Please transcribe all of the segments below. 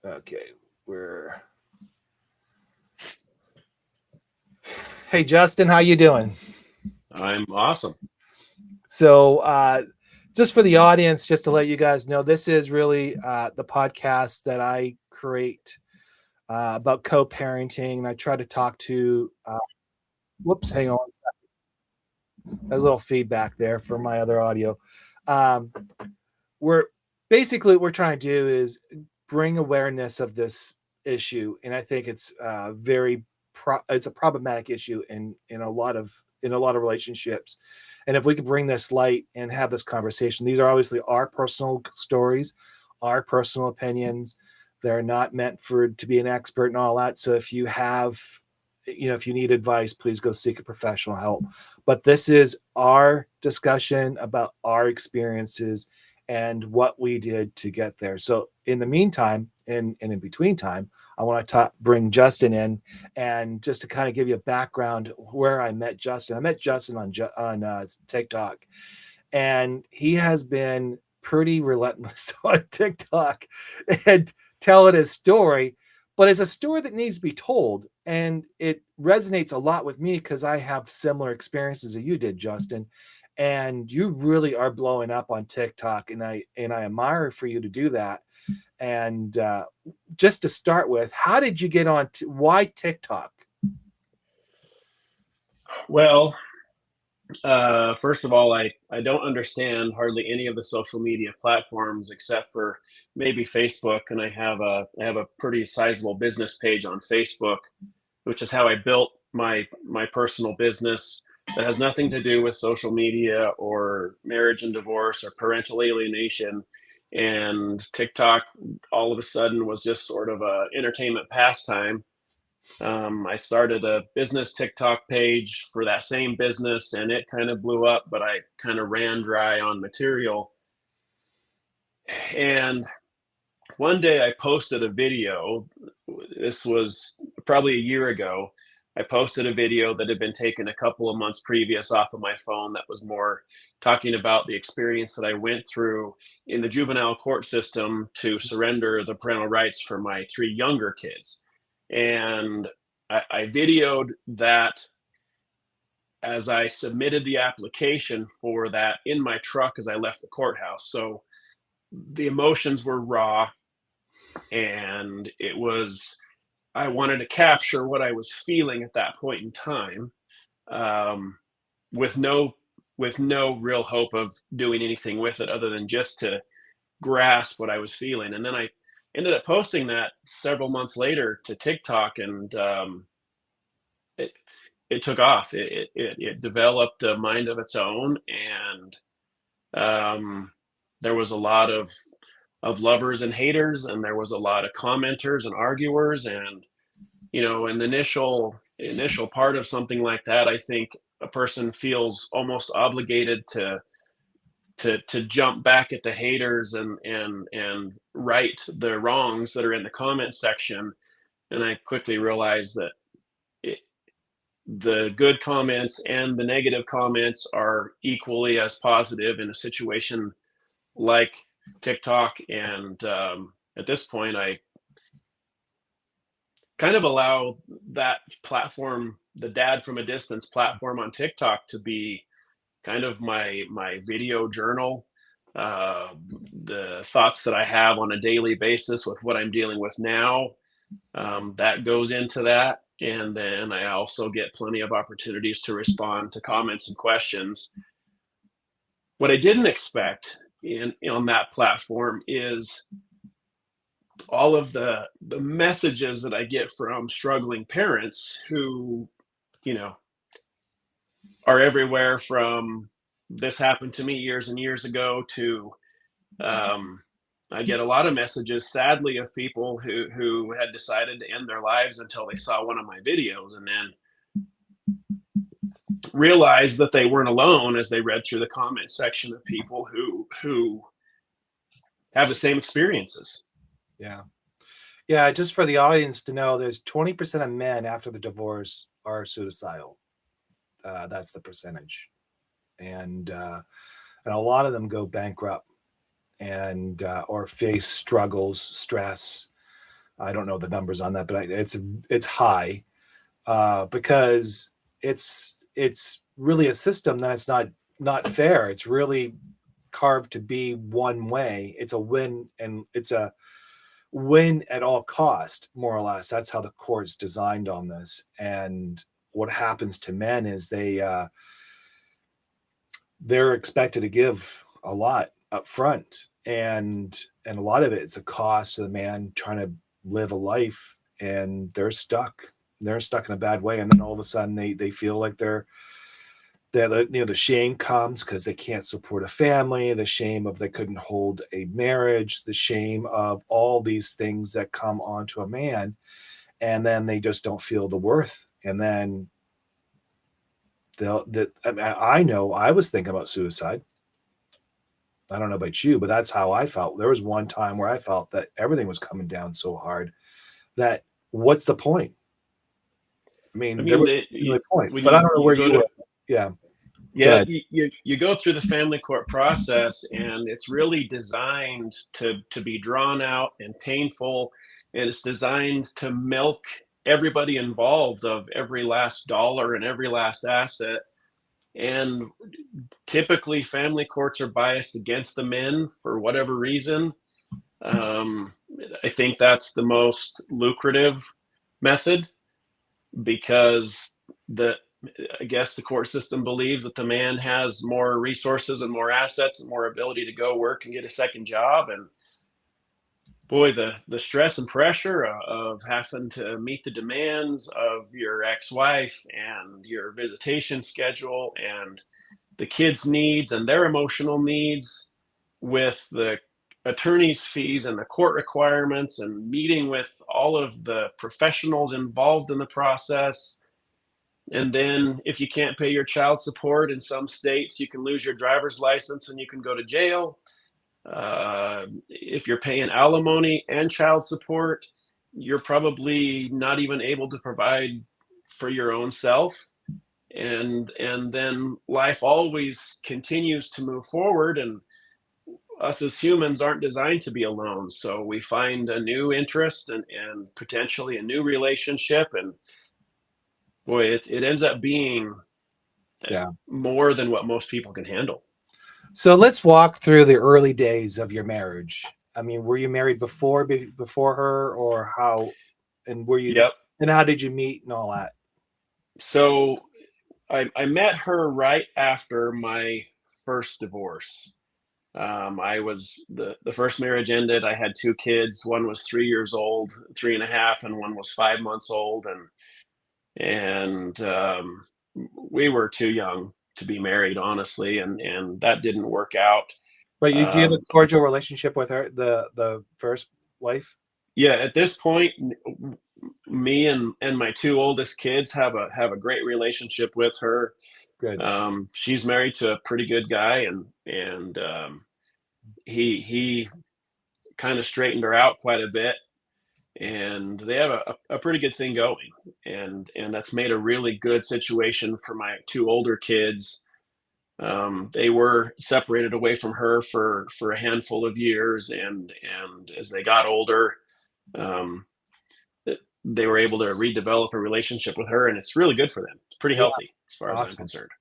Okay, Hey Justin, how you doing? I'm awesome. So, just for the audience, just to let you guys know, this is really the podcast that I create about co-parenting, and I try to talk to. Whoops, hang on. There's a little feedback there for my other audio. Um, we're basically what we're trying to do is bring awareness of this issue, and I think it's it's a problematic issue in a lot of relationships. And if we could bring this light and have this conversation, these are obviously our personal stories, our personal opinions. They're not meant for to be an expert and all that. So if you need advice, please go seek a professional help. But this is our discussion about our experiences and what we did to get there. So in the meantime, and in between time, I want to bring Justin in, and just to kind of give you a background where I met Justin. I met Justin on TikTok, and he has been pretty relentless on TikTok and telling his story. But it's a story that needs to be told, and it resonates a lot with me because I have similar experiences that you did, Justin. And you really are blowing up on TikTok, and I admire for you to do that. And just to start with, how did you get on? Why TikTok? Well, first of all, I don't understand hardly any of the social media platforms except for maybe Facebook, and I have a pretty sizable business page on Facebook, which is how I built my personal business. That has nothing to do with social media or marriage and divorce or parental alienation. And TikTok all of a sudden was just sort of a entertainment pastime. I started a business TikTok page for that same business and it kind of blew up, but I kind of ran dry on material. And one day I posted a video. This was probably a year ago. I posted a video that had been taken a couple of months previous off of my phone that was more talking about the experience that I went through in the juvenile court system to surrender the parental rights for my three younger kids. And I videoed that as I submitted the application for that in my truck as I left the courthouse. So the emotions were raw, and I wanted to capture what I was feeling at that point in time, um, with no real hope of doing anything with it other than just to grasp what I was feeling. And then I ended up posting that several months later to TikTok, and it it took off. It developed a mind of its own, and um, there was a lot of lovers and haters, and there was a lot of commenters and arguers, and in the initial part of something like that, I think a person feels almost obligated to jump back at the haters and right the wrongs that are in the comment section. And I quickly realized that it, the good comments and the negative comments are equally as positive in a situation like TikTok. And at this point, I kind of allow that platform, the dad from a distance platform on TikTok, to be kind of my video journal. Uh, the thoughts that I have on a daily basis with what I'm dealing with now, that goes into that. And then I also get plenty of opportunities to respond to comments and questions. What I didn't expect in on that platform is all of the messages that I get from struggling parents who, you know, are everywhere from this happened to me years and years ago to um, I get a lot of messages, sadly, of people who had decided to end their lives until they saw one of my videos, and then realized that they weren't alone as they read through the comment section of people who have the same experiences. Yeah. Yeah, just for the audience to know, there's 20% of men after the divorce are suicidal. That's the percentage, and a lot of them go bankrupt and or face struggles, stress. I don't know the numbers on that, but it's high, because it's really a system that it's not fair. It's really carved to be one way. It's a win, and it's a win at all cost, more or less. That's how the court's designed on this. And what happens to men is they're expected to give a lot up front, and a lot of it is a cost to the man trying to live a life, and they're stuck in a bad way, and then all of a sudden they feel like the shame comes because they can't support a family, the shame of they couldn't hold a marriage, the shame of all these things that come onto a man, and then they just don't feel the worth. And then I know I was thinking about suicide. I don't know about you, but that's how I felt. There was one time where I felt that everything was coming down so hard that what's the point? I mean, there was no point, when but I don't know you where go you to were. Yeah. Yeah, you go through the family court process, and it's really designed to be drawn out and painful, and it's designed to milk everybody involved of every last dollar and every last asset. And typically, family courts are biased against the men for whatever reason. Um, I think that's the most lucrative method because the I guess the court system believes that the man has more resources and more assets and more ability to go work and get a second job. And boy, the stress and pressure of having to meet the demands of your ex-wife and your visitation schedule and the kids' needs and their emotional needs with the attorney's fees and the court requirements and meeting with all of the professionals involved in the process. And then if you can't pay your child support in some states, you can lose your driver's license and you can go to jail. If you're paying alimony and child support, you're probably not even able to provide for your own self. And then life always continues to move forward, and us as humans aren't designed to be alone. So we find a new interest and potentially a new relationship, and boy, it ends up being Yeah. more than what most people can handle. So let's walk through the early days of your marriage. I mean, were you married before her, or how? And were you? Yep. And how did you meet and all that? So I met her right after my first divorce. I was the first marriage ended. I had two kids. One was 3 years old, 3.5, and one was 5 months old, and we were too young to be married, honestly, and that didn't work out. But do you have a Um, cordial relationship with her, the first wife? yeah, at this point, me and my two oldest kids have a great relationship with her. Good. She's married to a pretty good guy, and he kind of straightened her out quite a bit, and they have a pretty good thing going, and that's made a really good situation for my two older kids. They were separated away from her for a handful of years, and as they got older, um, they were able to redevelop a relationship with her, and it's really good for them. It's pretty Yeah. healthy as far as I'm Awesome. concerned.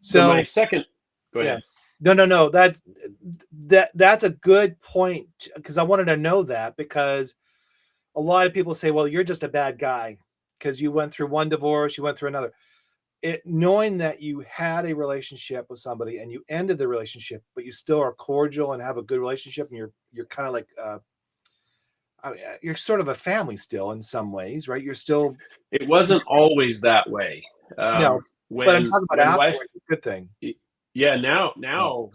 So my So second, go yeah. ahead. No. That's a good point, because I wanted to know that, because a lot of people say, well, you're just a bad guy because you went through one divorce, you went through another. Knowing that you had a relationship with somebody and you ended the relationship, but you still are cordial and have a good relationship, and you're kind of like I mean, you're sort of a family still in some ways, right? You're still It wasn't always that way. no, but I'm talking about When wife, afterwards. It's a good thing. yeah, Yeah. now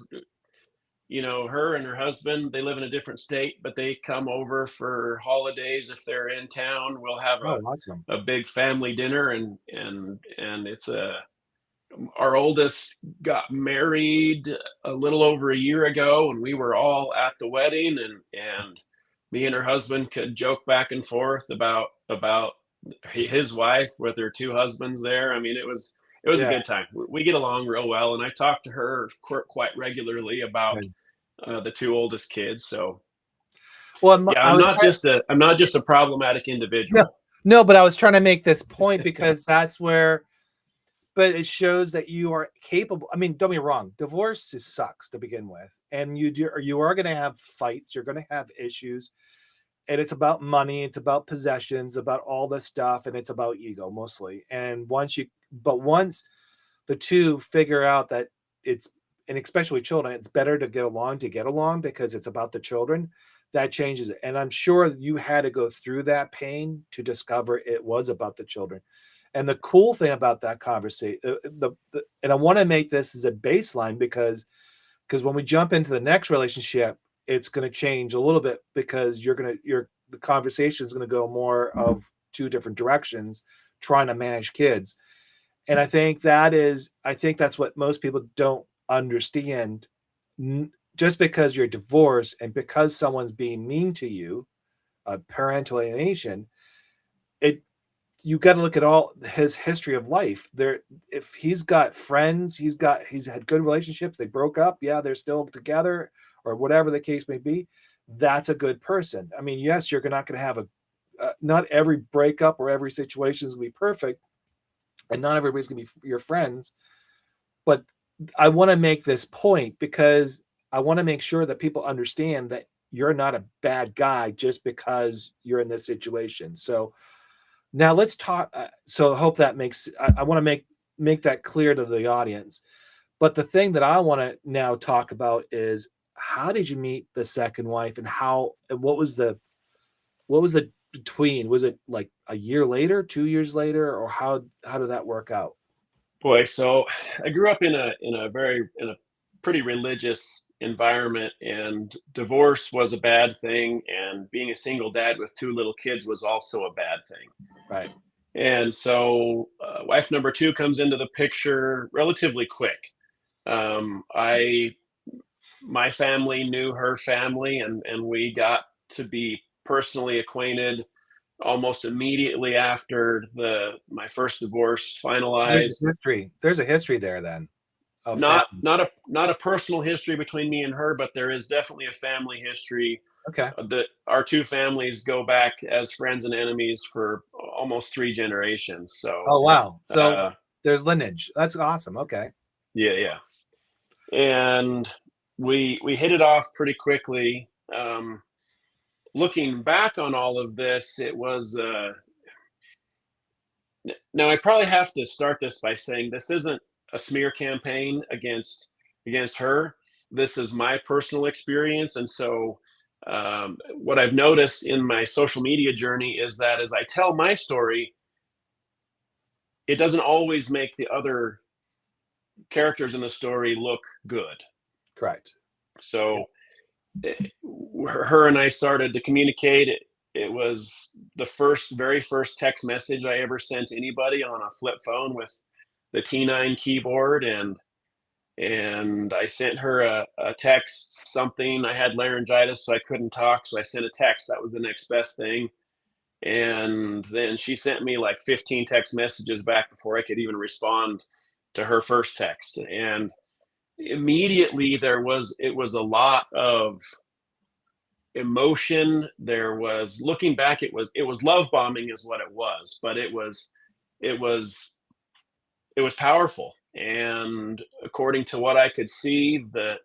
her and her husband, they live in a different state, but they come over for holidays if they're in town. We'll have Oh, awesome. a big family dinner, and it's a our oldest got married a little over a year ago, and we were all at the wedding, and me and her husband could joke back and forth about his wife with her two husbands there. I mean, it was a Yeah. good time. We get along real well, and I talk to her quite regularly about Good. the two oldest kids. So Well, Yeah, I was trying, I'm not just a problematic no, individual. no, but I was trying to make this point because that's where, but it shows that you are capable. I mean, don't be wrong. Divorce sucks to begin with, and you are going to have fights. You're going to have issues, and it's about money. It's about possessions, about all this stuff, and it's about ego mostly. And once the two figure out that it's, and especially children, it's better to get along because it's about the children. That changes it. And I'm sure you had to go through that pain to discover it was about the children. And the cool thing about that conversation, and I want to make this as a baseline because when we jump into the next relationship, it's going to change a little bit because the conversation is going to go more of two different directions, trying to manage kids. And I think that's what most people don't understand. Just because you're divorced and because someone's being mean to you, parental alienation, it you got to look at all his history of life. There, if he's got friends, he's had good relationships. They broke up, yeah, they're still together, or whatever the case may be. That's a good person. I mean, yes, you're not going to have not every breakup or every situation is going to be perfect, and not everybody's going to be your friends. But I want to make this point because I want to make sure that people understand that you're not a bad guy just because you're in this situation. So now let's talk. So I hope that makes. I want to make that clear to the audience. But the thing that I want to now talk about is how did you meet the second wife, and what was the between? Was it like a year later, 2 years later, or how did that work out? Boy, so I grew up in a pretty religious environment, and divorce was a bad thing, and being a single dad with two little kids was also a bad thing. Right. And so, wife number two comes into the picture relatively quick. I My family knew her family, and we got to be personally acquainted almost immediately after my first divorce finalized. There's a history there then of Not family. not a personal history between me and her, but there is definitely a family history. Okay. That our two families go back as friends and enemies for almost three generations. So, Oh wow. So uh, there's lineage. That's awesome. Okay. yeah, yeah, and we hit it off pretty quickly. Looking back on all of this, it was now I probably have to start this by saying this isn't a smear campaign against her. This is my personal experience, and so what I've noticed in my social media journey is that as I tell my story, it doesn't always make the other characters in the story look good. Correct. Yeah. So eh, her and I started to communicate. It was the very first text message I ever sent anybody on a flip phone with the T9 keyboard, and I sent her a text, something. I had laryngitis, so I couldn't talk, so I sent a text. That was the next best thing. And then she sent me like 15 text messages back before I could even respond to her first text. And immediately it was a lot of emotion. There was, looking back, it was love bombing is what it was, but it was it was powerful. And according to what I could see, the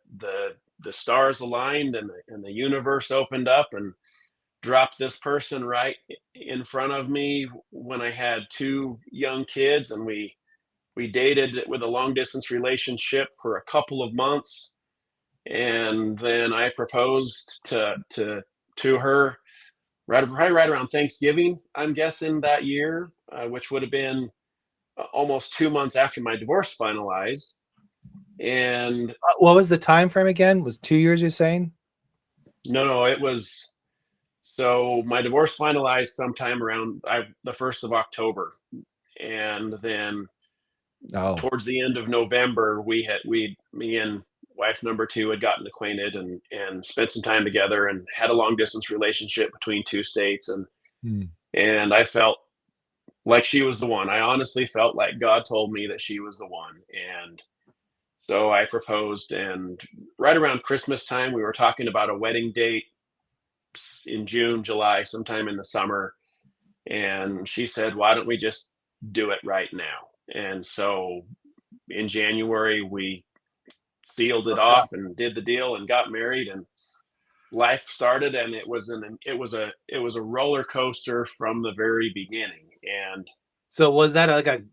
stars aligned, and the universe opened up and dropped this person right in front of me when I had two young kids, and we dated with a long distance relationship for a couple of months, and then I proposed to her right around Thanksgiving, I'm guessing that year, which would have been almost 2 months after my divorce finalized. And What was the time frame again? Was 2 years you're saying? no, it was, so my divorce finalized sometime around the 1st of October, and then Oh. towards the end of November, me and wife number two had gotten acquainted, and spent some time together, and had a long distance relationship between two states, Hmm. and I felt like she was the one. I honestly felt like God told me that she was the one, and so I proposed. And right around Christmas time, we were talking about a wedding date, in June, July, sometime in the summer. And she said, why don't we just do it right now? And so in January, we sealed it Okay. off and did the deal and got married, and life started. And it was a roller coaster from the very beginning. And So was that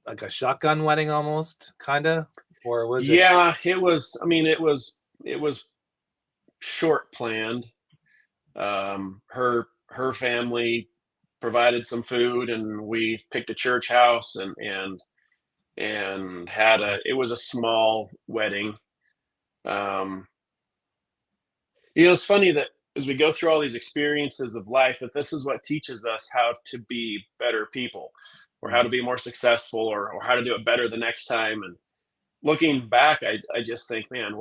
like a shotgun wedding almost, kind of, or was it? yeah, it was, I mean, it was short planned. Her family provided some food, and we picked a church house, and had a it was a small wedding. Um, it's funny that as we go through all these experiences of life, that this is what teaches us how to be better people, or how Mm. to be more successful, or how to do it better the next time. And looking back, I just think, man,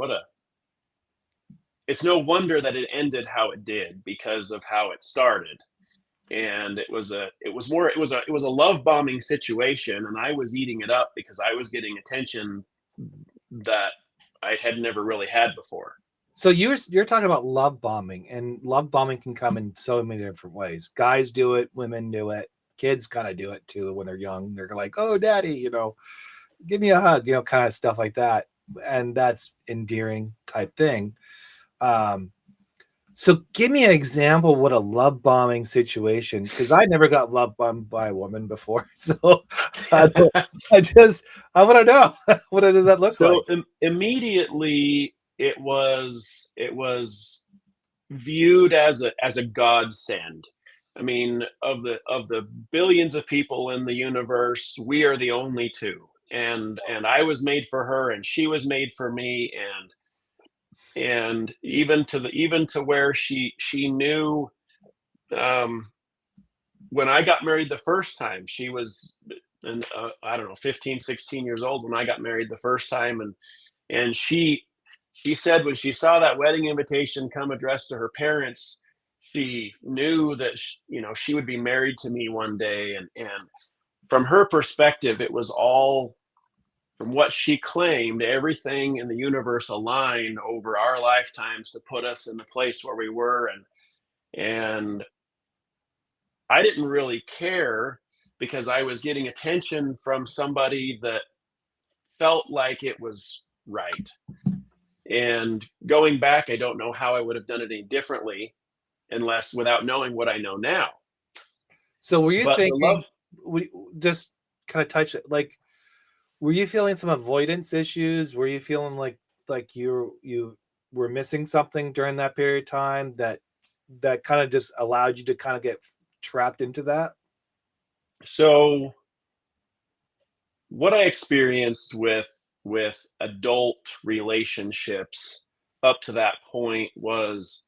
it's no wonder that it ended how it did, because of how it started. And it was a love bombing situation, and I was eating it up because I was getting attention that I had never really had before. So you're talking about love bombing, and love bombing can come in so many different ways. Guys do it, women do it, kids kind of do it too when they're young. They're like, "Oh, daddy, give me a hug," kind of stuff like that, and that's endearing type thing. Um, so give me an example of what a love bombing situation, because I never got love bombed by a woman before. So I, don't- I want to know what does that look like? So immediately it was viewed as a godsend. I mean, of the billions of people in the universe, we are the only two. And I was made for her, and she was made for me. And even to where she knew, um when I got married the first time, she was, and I don't know, 15, 16 years old when I got married the first time. And she said when she saw that wedding invitation come addressed to her parents, she knew that she would be married to me one day. And from her perspective, it was all, from what she claimed, everything in the universe aligned over our lifetimes to put us in the place where we were. And I didn't really care, because I was getting attention from somebody that felt like it was right. And going back, I don't know how I would have done it any differently, unless without knowing what I know now. So were you But the thinking, love, we just kind of touch it, like, were you feeling some avoidance issues? Were you feeling like you were missing something during that period of time that kind of just allowed you to kind of get trapped into that? so what I experienced with adult relationships up to that point was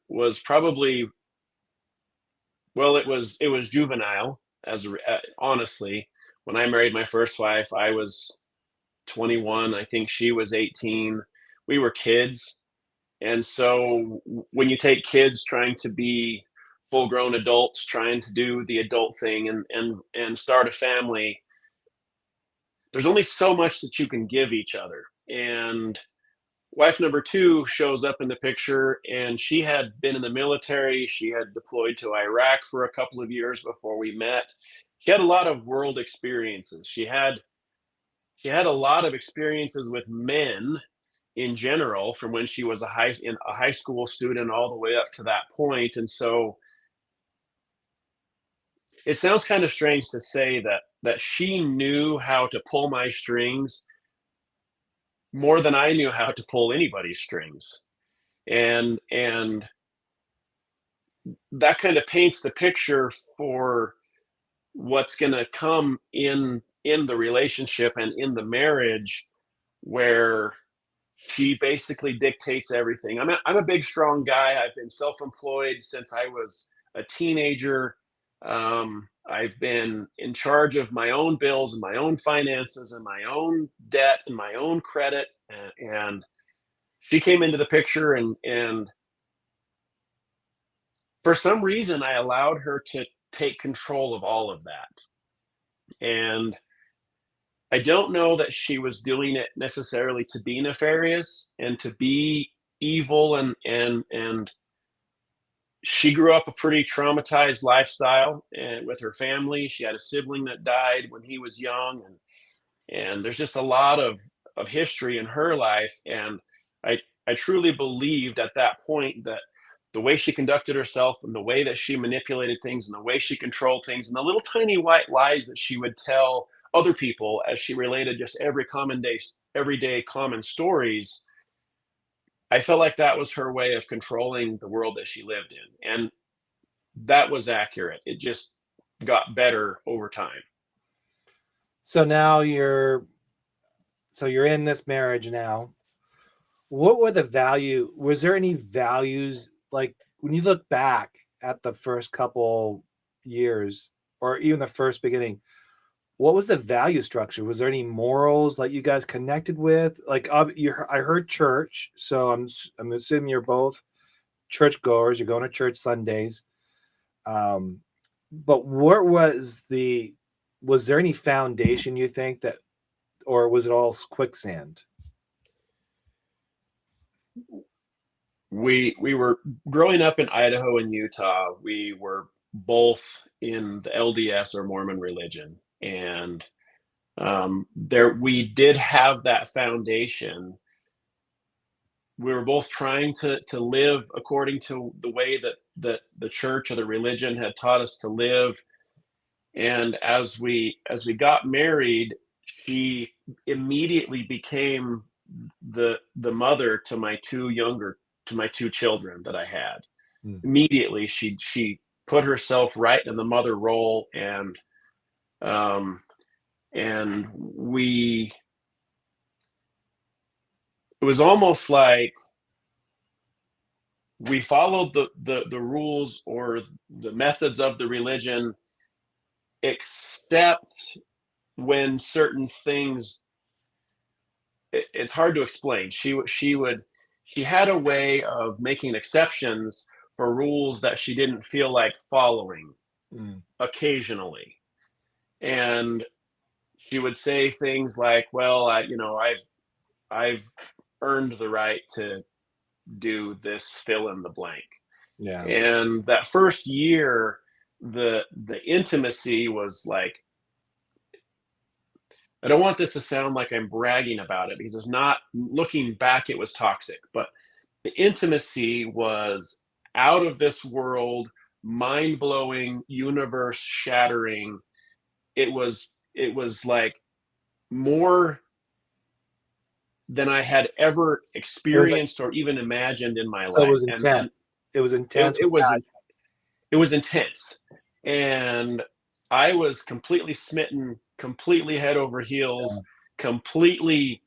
was probably, well, it was juvenile. Honestly, when I married my first wife, I was 21. I think she was 18. We were kids. And so when you take kids trying to be full grown adults, trying to do the adult thing, and start a family, there's only so much that you can give each other. And wife number two shows up in the picture, and she had been in the military. She had deployed to Iraq for a couple of years before we met. She had a lot of world experiences. She had a lot of experiences with men in general, from when she was a high school student all the way up to that point. And so it sounds kind of strange to say that she knew how to pull my strings more than I knew how to pull anybody's strings. And that kind of paints the picture for what's going to come in the relationship and in the marriage, where she basically dictates everything. I'm a big, strong guy. I've been self-employed since I was a teenager. I've been in charge of my own bills and my own finances and my own debt and my own credit. And she came into the picture, and for some reason, I allowed her to take control of all of that. And I don't know that she was doing it necessarily to be nefarious and to be evil and she grew up a pretty traumatized lifestyle and with her family. She had a sibling that died when he was young, and there's just a lot of history in her life. And I truly believed at that point that the way she conducted herself and the way that she manipulated things and the way she controlled things and the little tiny white lies that she would tell other people as she related just everyday common stories, I felt like that was her way of controlling the world that she lived in. And that was accurate. It just got better over time. So now you're in this marriage now. What were the value? Was there any values, like when you look back at the first couple years or even the first beginning? What was the value structure? Was there any morals that you guys connected with? Like, I heard church, so I'm assuming you're both churchgoers. You're going to church Sundays. But what was there any foundation you think that, or was it all quicksand? We were growing up in Idaho and Utah. We were both in the LDS or Mormon religion, and there we did have that foundation. We were both trying to live according to the way that the church or the religion had taught us to live. And as we got married, she immediately became the mother to my two children that I had. Mm. Immediately, she put herself right in the mother role, um, and we it was almost like we followed the rules or the methods of the religion, except when certain things, it's hard to explain. She had a way of making exceptions for rules that she didn't feel like following Mm. occasionally. And she would say things like, well, I've earned the right to do this fill in the blank. Yeah. And that first year, the intimacy was like, I don't want this to sound like I'm bragging about it because it's not. Looking back, it was toxic, but the intimacy was out of this world, mind blowing, universe shattering. It was like more than I had ever It was like, experienced or even imagined in my so it life. was And intense. It was it, intense it with was guys. it was intense. And I was completely smitten, completely head over heels, completely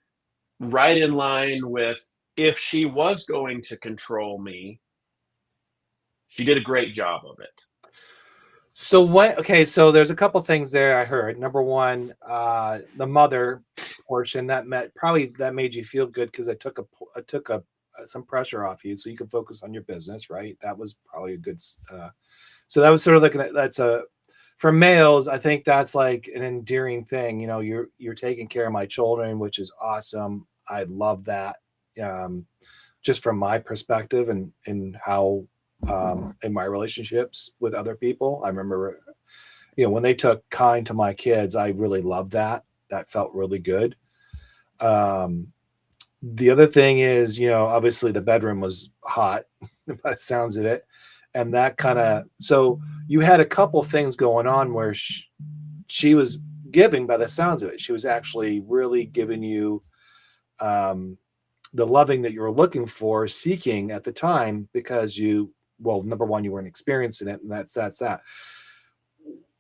right in line with, if she was going to control me, she did a great job of it. So what? Okay, so there's a couple things there I heard. Number one, the mother portion that made you feel good because I took some pressure off you, so you could focus on your business, right? That was probably a good. So that was sort of like that's a for males. I think that's like an endearing thing. You know, you're taking care of my children, which is awesome. I love that. Um, just from my perspective and how in my relationships with other people. I remember, when they took kind to my kids, I really loved that. That felt really good. Um, the other thing is, obviously the bedroom was hot by the sounds of it. And that so you had a couple things going on where she was giving by the sounds of it. She was actually really giving you um, the loving that you were looking for, seeking at the time, because number one, you weren't experiencing it, and that's that.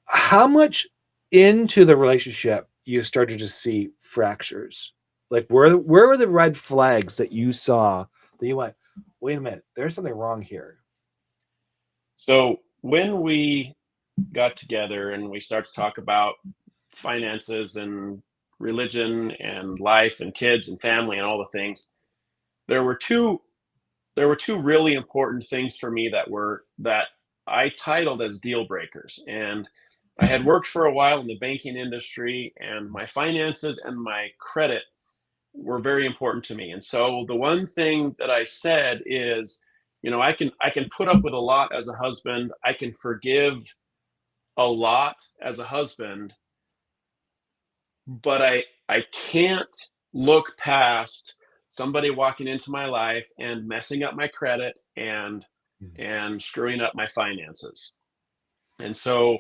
How much into the relationship you started to see fractures? Like, where were the red flags that you saw that you went, wait a minute, there's something wrong here? So when we got together and we started to talk about finances and religion and life and kids and family and all the things, there were two really important things for me that I titled as deal breakers. And I had worked for a while in the banking industry, and my finances and my credit were very important to me. And so the one thing that I said is, I can put up with a lot as a husband. I can forgive a lot as a husband, but I can't look past somebody walking into my life and messing up my credit and screwing up my finances. And so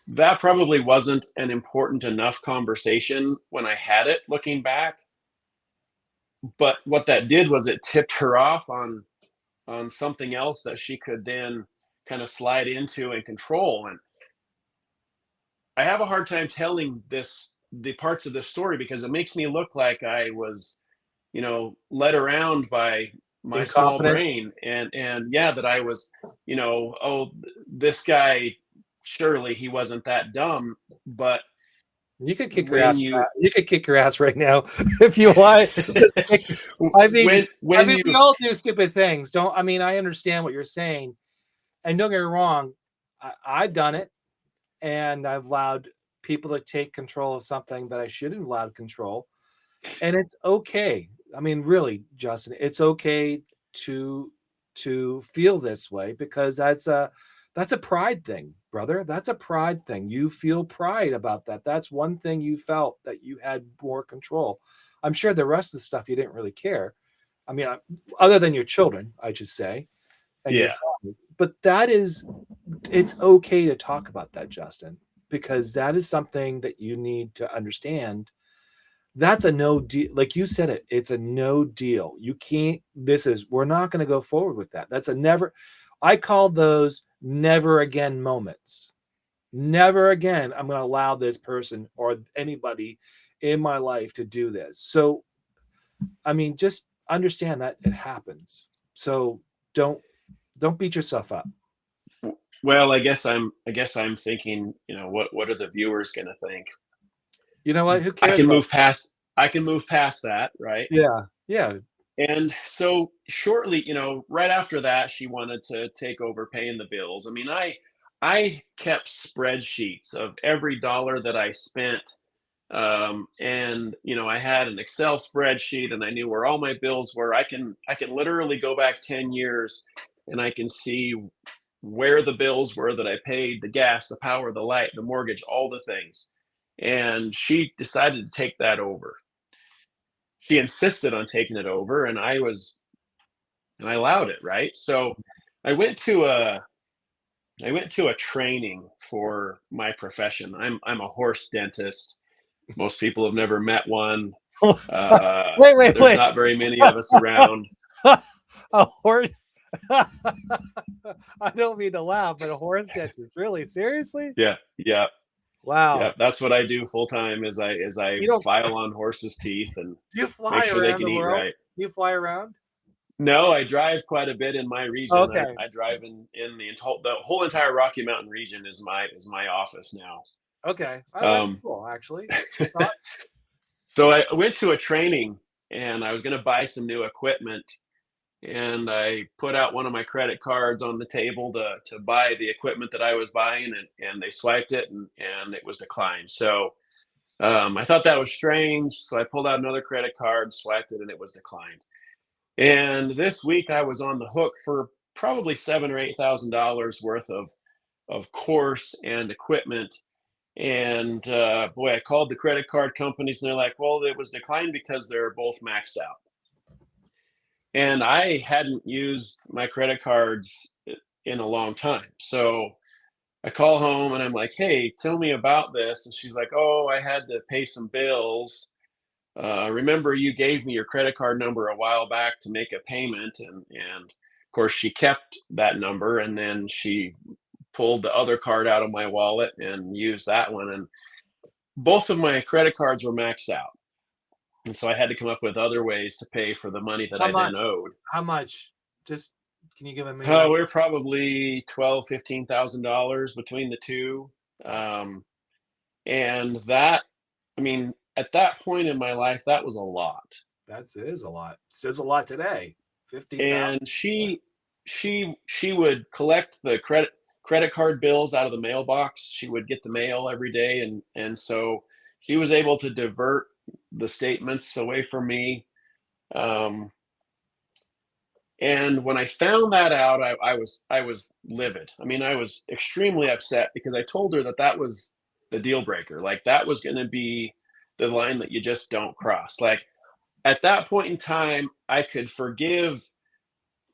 that probably wasn't an important enough conversation when I had it looking back. But what that did was it tipped her off on something else that she could then kind of slide into and control. And I have a hard time telling the parts of this story because it makes me look like I was, led around by my small Incompetent. brain and yeah, that I was, oh, this guy, surely he wasn't that dumb. But You could kick your when ass. you You could kick your ass right now if you want. Just I mean, when you we all do stupid things. Don't I mean? I understand what you're saying, and don't get me wrong. I've done it, and I've allowed people to take control of something that I shouldn't have allowed control, and it's okay. I mean, really, Justin, it's okay to feel this way because that's a pride thing, brother. That's a pride thing. You feel pride about that. That's one thing you felt that you had more control. I'm sure the rest of the stuff you didn't really care. I mean, other than your children, I should say, and your yeah family. But it's okay to talk about that, Justin, because that is something that you need to understand. That's a no deal. Like you said it, it's a no deal. You can't, we're not going to go forward with that. That's a never, I call those never again moments. Never again, I'm going to allow this person or anybody in my life to do this. So, I mean, just understand that it happens. So don't, don't beat yourself up. well, I guess I'm thinking, what are the viewers going to think? You know what? Who I cares can about? move past I can move past that, right? Yeah. Yeah. And so shortly, right after that, she wanted to take over paying the bills. I mean, I kept spreadsheets of every dollar that I spent. And I had an Excel spreadsheet and I knew where all my bills were. I can literally go back 10 years and I can see where the bills were that I paid, the gas, the power, the light, the mortgage, all the things. And she decided to take that over. She insisted on taking it over, and I allowed it, right? So I went to a I went to a training for my profession. I'm a horse dentist. Most people have never met one. Wait, There's wait. not very many of us around. A horse. I don't mean to laugh, but a horse dentist. Really? Seriously? Yeah, yeah, yeah. Wow. That's what I do full time. Is I You don't file on horses' teeth and do you make fly sure they around can the eat world? right. Do you fly around? No, I drive quite a bit in my region. I, Okay. I drive in the whole entire Rocky Mountain region is my office now. Okay. Oh, that's Um, cool, actually. That's awesome. so I went to a training and I was going to buy some new equipment, and I put out one of my credit cards on the table to buy the equipment that I was buying, and they swiped it and it was declined. So I thought that was strange. So I pulled out another credit card, swiped it, and it was declined. And this week I was on the hook for probably $7,000 or $8,000 worth of course and equipment. And boy, I called the credit card companies, and they're like, "Well, it was declined because they're both maxed out." And I hadn't used my credit cards in a long time, so I call home and I'm like, "Hey, tell me about this." And she's like, "Oh, I had to pay some bills. Remember you gave me your credit card number a while back to make a payment," and of course she kept that number, and then she pulled the other card out of my wallet and used that one, and both of my credit cards were maxed out, and so I had to come up with other ways to pay for the money that How I much? then owed. How much? Just can you give me a number? We're probably $12,000-$15,000 between the two. um, and that, I mean, at that point in my life, that was a lot. That's it is a lot. Says a lot today. 15,000. And she would collect the credit card bills out of the mailbox. She would get the mail every day, and so she was able to divert the statements away from me. Um, And when I found that out, I was livid. I mean, I was extremely upset because I told her that that was the deal breaker. Like that was going to be the line that you just don't cross. Like at that point in time, I could forgive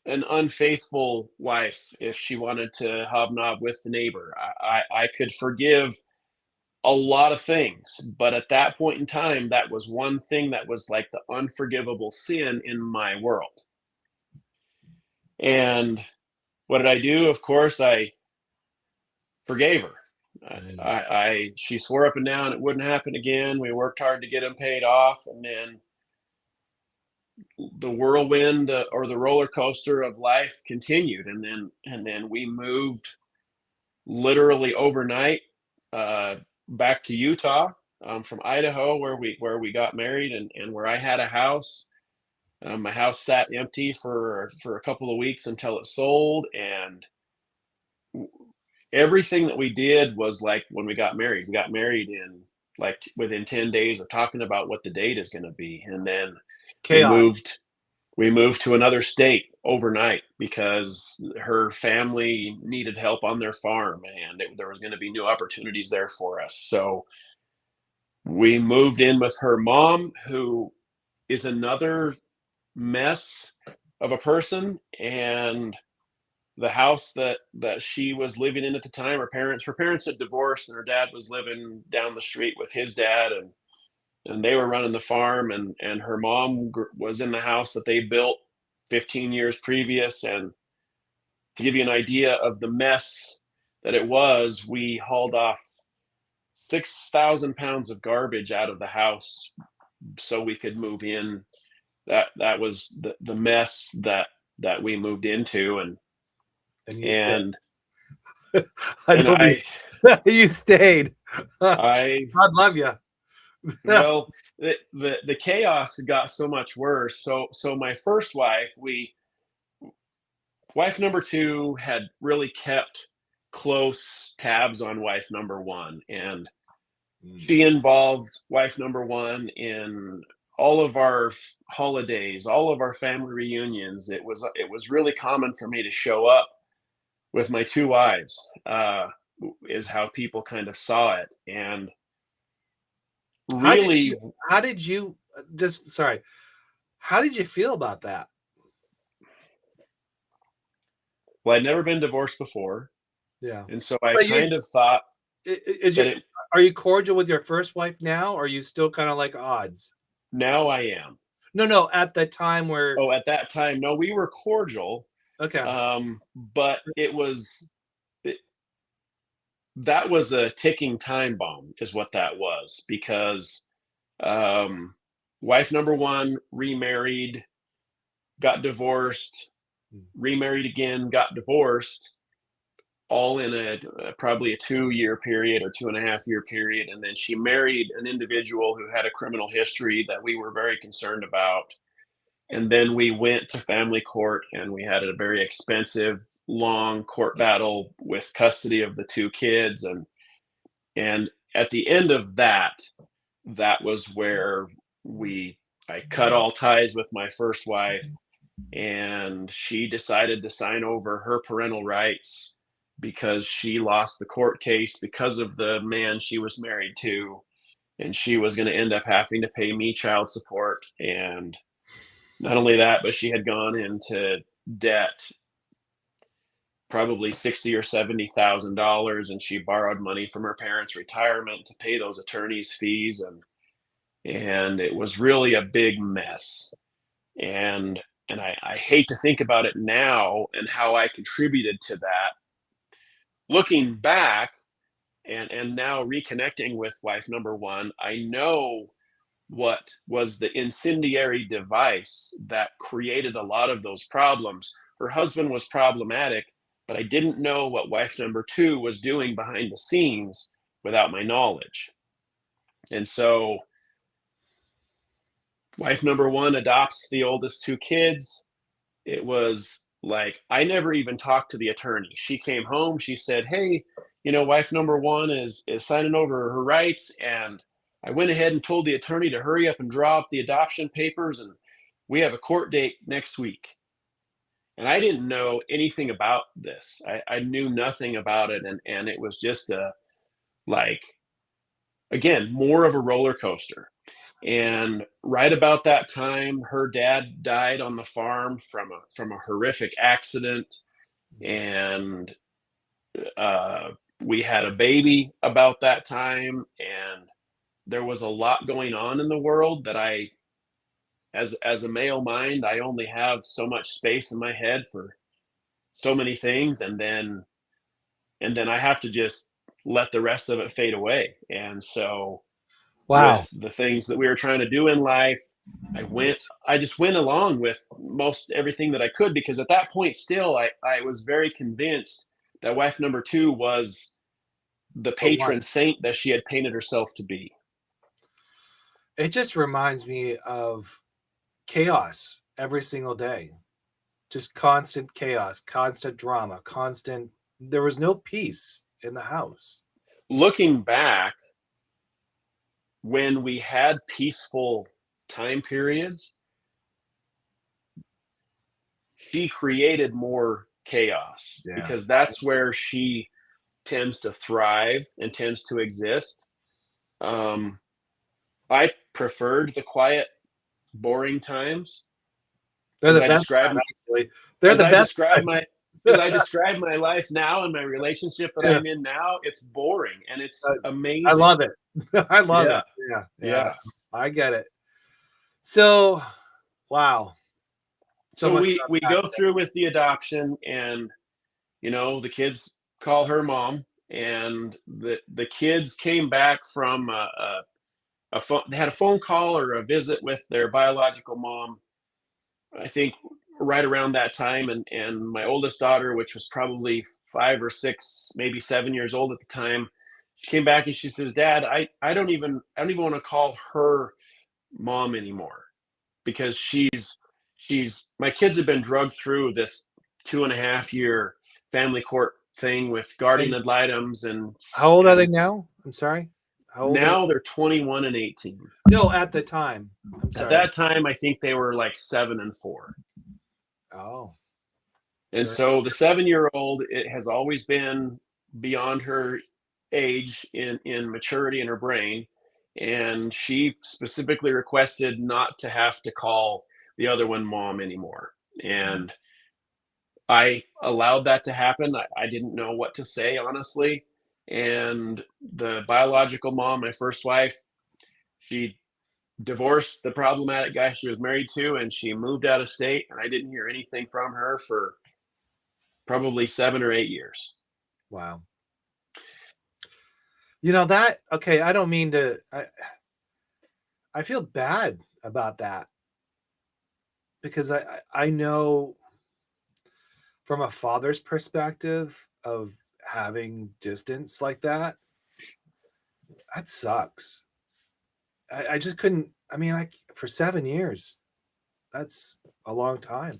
an unfaithful wife if she wanted to hobnob with the neighbor. I could forgive a lot of things, but at that point in time, that was one thing that was like the unforgivable sin in my world. And what did I do? Of course, I forgave her. Mm. She swore up and down it wouldn't happen again. We worked hard to get them paid off, and then the whirlwind or the roller coaster of life continued, and then we moved literally overnight back to Utah from Idaho, where we got married and where I had a house. My house sat empty for a couple of weeks until it sold, and everything that we did was like when we got married. We got married in like within 10 days of talking about what the date is going to be, and then we Chaos. moved we moved to another state overnight because her family needed help on their farm, and there was going to be new opportunities there for us. So we moved in with her mom, who is another mess of a person. And the house that she was living in at the time, her parents had divorced, and her dad was living down the street with his dad, and they were running the farm, and her mom was in the house that they built 15 years previous. And to give you an idea of the mess that it was, we hauled off 6,000 pounds of garbage out of the house so we could move in. That was the mess that we moved into. and And you stayed. and I and know I you stayed. God I love you. well, the chaos got so much worse. So my first wife, wife number two had really kept close tabs on wife number one, and she involved wife number one in all of our holidays, all of our family reunions. It was really common for me to show up with my two wives, is how people kind of saw it. And How did really, you how did you just sorry, how did you feel about that? well, I'd never been divorced before, Yeah. and so I But you kind of thought is that you it are you cordial with your first wife now, or are you still kinda like odds? now I am. No, no, at the time where Oh, at that time, no, we were cordial, okay. but it, that was a ticking time bomb, is what that was, because um, wife number one remarried, got divorced, Mm. remarried again, got divorced, all in probably a 2 year period or 2.5 year period. And then she married an individual who had a criminal history that we were very concerned about. And then we went to family court, and we had a very expensive, long court battle with custody of the two kids. And at the end of that, that was where we I cut all ties with my first wife, and she decided to sign over her parental rights because she lost the court case because of the man she was married to, and she was going to end up having to pay me child support. And not only that, but she had gone into debt, probably 60 or $70,000, and she borrowed money from her parents' retirement to pay those attorneys' fees, and it was really a big mess. And I hate to think about it now and how I contributed to that. Looking back, and now reconnecting with wife number one, I know what was the incendiary device that created a lot of those problems. Her husband was problematic, but I didn't know what wife number two was doing behind the scenes without my knowledge. And so wife number one adopts the oldest two kids. It was like I never even talked to the attorney. She came home, she said, "Hey, wife number one is signing over her rights." And I went ahead and told the attorney to hurry up and draw up the adoption papers, and we have a court date next week. And I didn't know anything about this. I knew nothing about it, and it was just a like again more of a roller coaster. And right about that time, her dad died on the farm from a horrific accident, and uh, we had a baby about that time, and there was a lot going on in the world that as a male mind, I only have so much space in my head for so many things, and then I have to just let the rest of it fade away. And so Wow. with the things that we were trying to do in life, I just went along with most everything that I could, because at that point still I was very convinced that wife number two was the The one. patron saint that she had painted herself to be. It just reminds me of chaos every single day. Just constant chaos, constant drama, constant. There was no peace in the house. Looking back, when we had peaceful time periods, she created more chaos Yeah. because that's where she tends to thrive and tends to exist. Um, I preferred the quiet, boring times. They're As the I best describe kind, actually. They're as the I best describe kinds. my as I describe my life now and my relationship that Yeah. I'm in now, it's boring and it's I amazing. love it. I love Yeah, it. Yeah. Yeah. yeah. I get it. So, wow. So So much to we unpack go through with the adoption, and the kids call her mom, and the kids came back from a phone. They had a phone call or a visit with their biological mom, I think, right around that time. And my oldest daughter, which was probably 5 or 6, maybe 7 years old at the time, she came back and she says, "Dad, I don't even want to call her mom anymore, because she's my kids have been drugged through this 2.5 year family court thing with guardian and ad litems, how old are they and now? I'm sorry. How old are now they're 21 and 18. No, at the time. I'm At sorry. that time, I think they were like 7 and 4. Oh, And they're so the 7 year old, it has always been beyond her age in maturity in her brain. And she specifically requested not to have to call the other one mom anymore. And I allowed that to happen. I didn't know what to say, honestly. And the biological mom, my first wife, she divorced the problematic guy she was married to, and she moved out of state. And I didn't hear anything from her for probably 7 or 8 years. wow. That okay, I don't mean to I feel bad about that because I know from a father's perspective of having distance like that sucks. I just couldn't. I mean, for 7 years, that's a long time.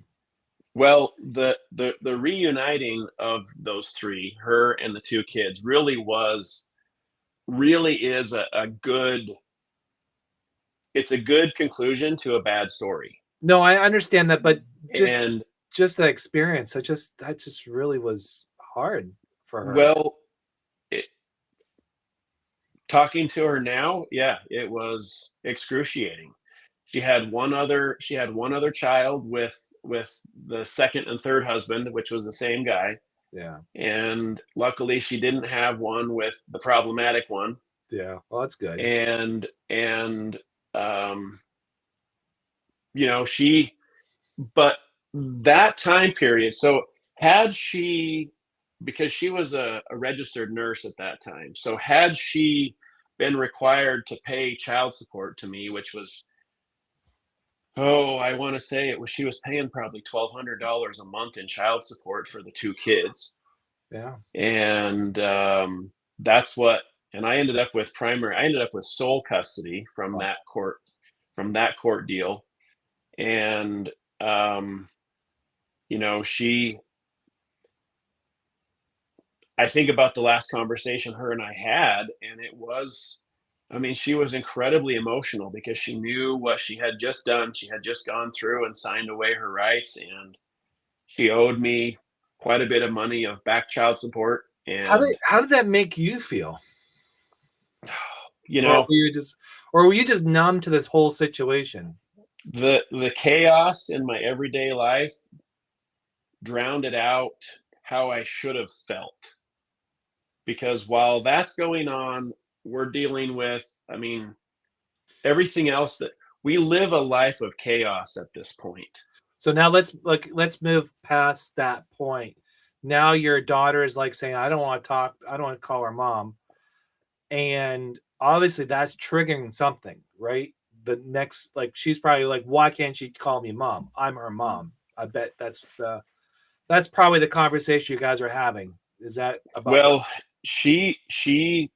Well, the reuniting of those three, her and the two kids, really is a good it's a good conclusion to a bad story. No, I understand that, but just And just the experience, that just really was hard for her. well, it, talking to her now, yeah, it was excruciating. She had one other child with the second and third husband, which was the same guy. Yeah, And luckily she didn't have one with the problematic one. yeah. Well, that's good. And um she but that time period, so had she because she was a registered nurse at that time, so had she been required to pay child support to me, which was, I want to say it was, she was paying probably $1,200 a month in child support for the two kids. Yeah. And that's what and I ended up with sole custody Wow. from that court deal. And um she I think about the last conversation her and I had, and it was, I mean, she was incredibly emotional because she knew what she had just done. She had just gone through and signed away her rights, and She owed me quite a bit of money of back child support, How did and how did that make you feel? you Or know, were you just numb to this whole situation? the chaos in my everyday life drowned it out how I should have felt. Because while that's going on, we're dealing with, I mean, everything else that we live a life of chaos at this point. So now let's move past that point. Now your daughter is like saying, I don't want to talk, I don't want to call her mom. And obviously that's triggering something, right? The next, like, she's probably like, why can't she call me mom? I'm her mom. I bet that's probably the conversation you guys are having. Is that about right? Well, she she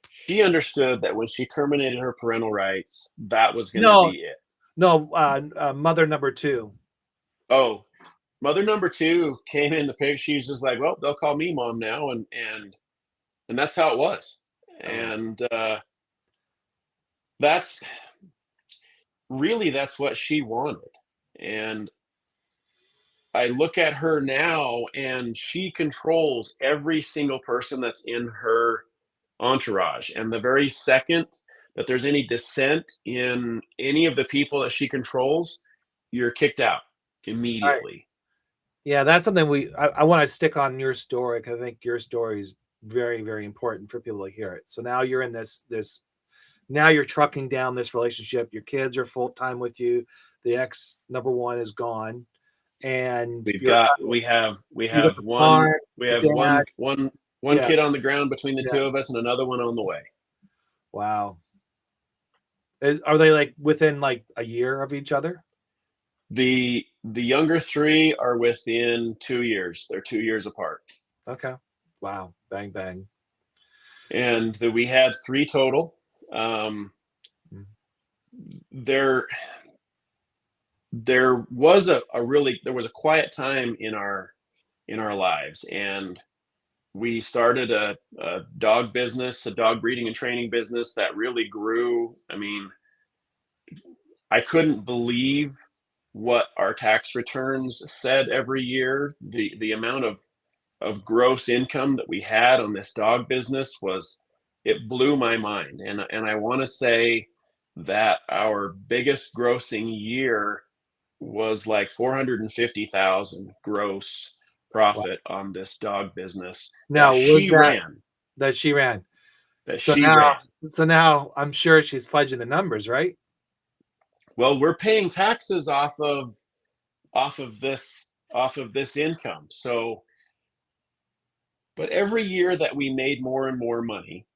she understood that when she terminated her parental rights, that was going to No, be it. no, mother number two. Oh, mother number two came in the picture. She's just like, well, they'll call me mom now, and that's how it was. Oh, And that's really that's what she wanted. And I look at her now, and she controls every single person that's in her entourage. And the very second that there's any dissent in any of the people that she controls, you're kicked out all right. immediately. Yeah, that's something I want to stick on your story because I think your story is very, very important for people to hear it. So now you're in this now you're trucking down this relationship. Your kids are full time with you. The ex number one is gone, and We've you're got we have we you got have the one farm, we the have dad. one Yeah, kid on the ground between the yeah. two of us, and another one on the way. Wow. Are they like within like a year of each other? The younger three are within 2 years. They're 2 years apart. Okay. Wow. Bang bang. And we had three total. Um, Mm. there there was a really there was a quiet time in our lives, and we started a dog business, a dog breeding and training business that really grew. I mean, I couldn't believe what our tax returns said every year. The amount of gross income that we had on this dog business was, it blew my mind. And I want to say that our biggest grossing year was like 450,000 gross Wow. profit on this dog business that Now was she that ran that she ran? that So she now ran. so now I'm sure she's fudging the numbers, right? Well, we're paying taxes off of this income. So, but every year that we made more and more money,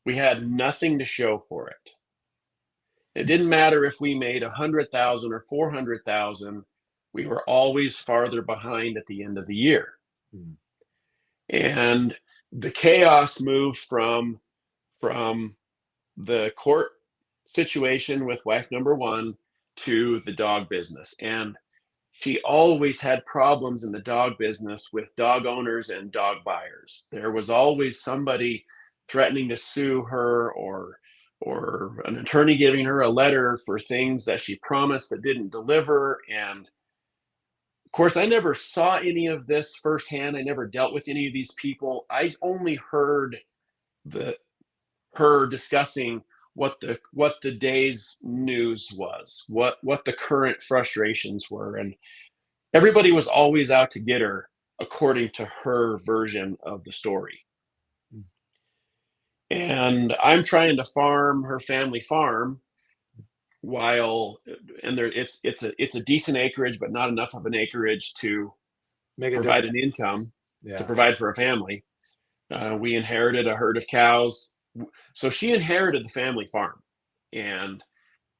we had nothing to show for it. It didn't matter if we made 100,000 or 400,000, we were always farther behind at the end of the year. Hmm. And the chaos moved from the court situation with wife number one to the dog business. And she always had problems in the dog business with dog owners and dog buyers. There was always somebody threatening to sue her, or an attorney giving her a letter for things that she promised that didn't deliver. And of course, I never saw any of this firsthand. I never dealt with any of these people. I only heard the her discussing what the day's news was, what the current frustrations were. And everybody was always out to get her according to her version of the story. Hmm. And I'm trying to farm her family farm while, and there it's a decent acreage, but not enough of an acreage to Make a provide difference. an income to Yeah. provide for a family. We inherited a herd of cows, so she inherited the family farm. And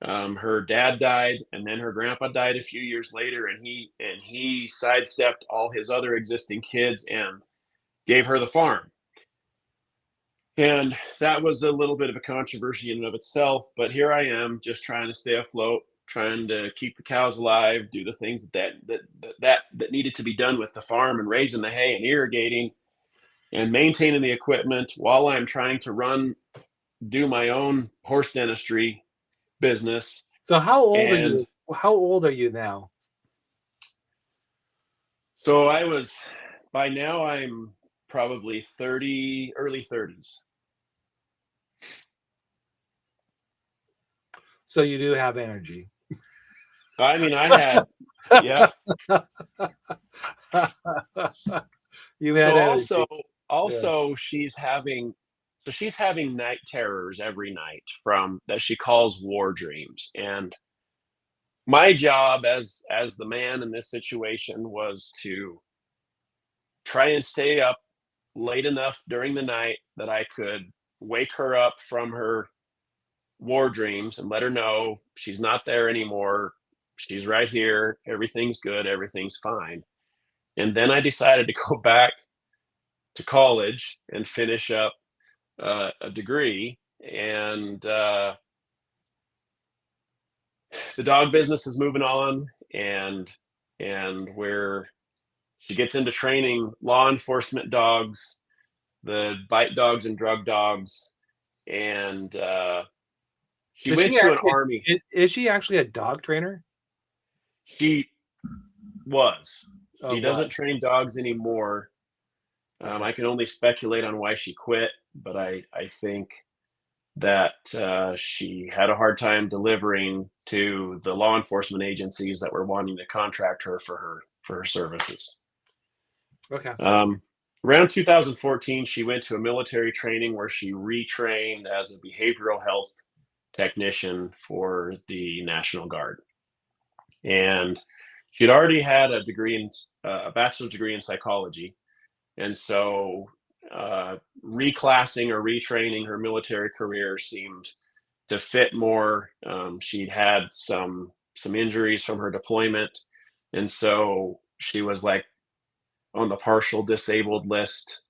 her dad died, and then her grandpa died a few years later, and he sidestepped all his other existing kids and gave her the farm. And that was a little bit of a controversy in and of itself. But here I am, just trying to stay afloat, trying to keep the cows alive, do the things that needed to be done with the farm, and raising the hay and irrigating and maintaining the equipment while I'm trying to do my own horse dentistry business. So how old are And you? How old are you now? So by now I'm probably 30, early 30s. So you do have energy. I mean, yeah. You had So energy. Yeah. also she's having night terrors every night from that she calls war dreams. And my job as the man in this situation was to try and stay up late enough during the night that I could wake her up from her war dreams and let her know she's not there anymore. She's right here. Everything's good. Everything's fine. And then I decided to go back to college and finish up a degree. And the dog business is moving on, and where she gets into training law enforcement dogs, the bite dogs and drug dogs, and she Is went she to an actually army. is she actually a dog trainer? She was. Oh, She doesn't was. train dogs anymore. Okay. I can only speculate on why she quit, but I think that she had a hard time delivering to the law enforcement agencies that were wanting to contract her for her services. Okay. Um, Around 2014, she went to a military training where she retrained as a behavioral health technician for the National Guard, and she'd already had a bachelor's degree in psychology, and so reclassing or retraining her military career seemed to fit more. She'd had some injuries from her deployment, and so she was like on the partial disabled list.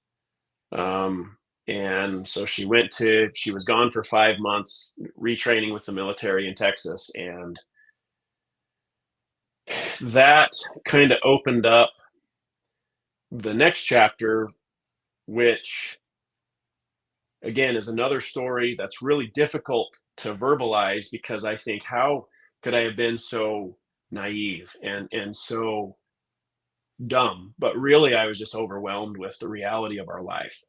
Um, and so she was gone for 5 months retraining with the military in Texas, and that kind of opened up the next chapter, which again is another story that's really difficult to verbalize, because I think, how could I have been so naive and so dumb? But really, I was just overwhelmed with the reality of our life.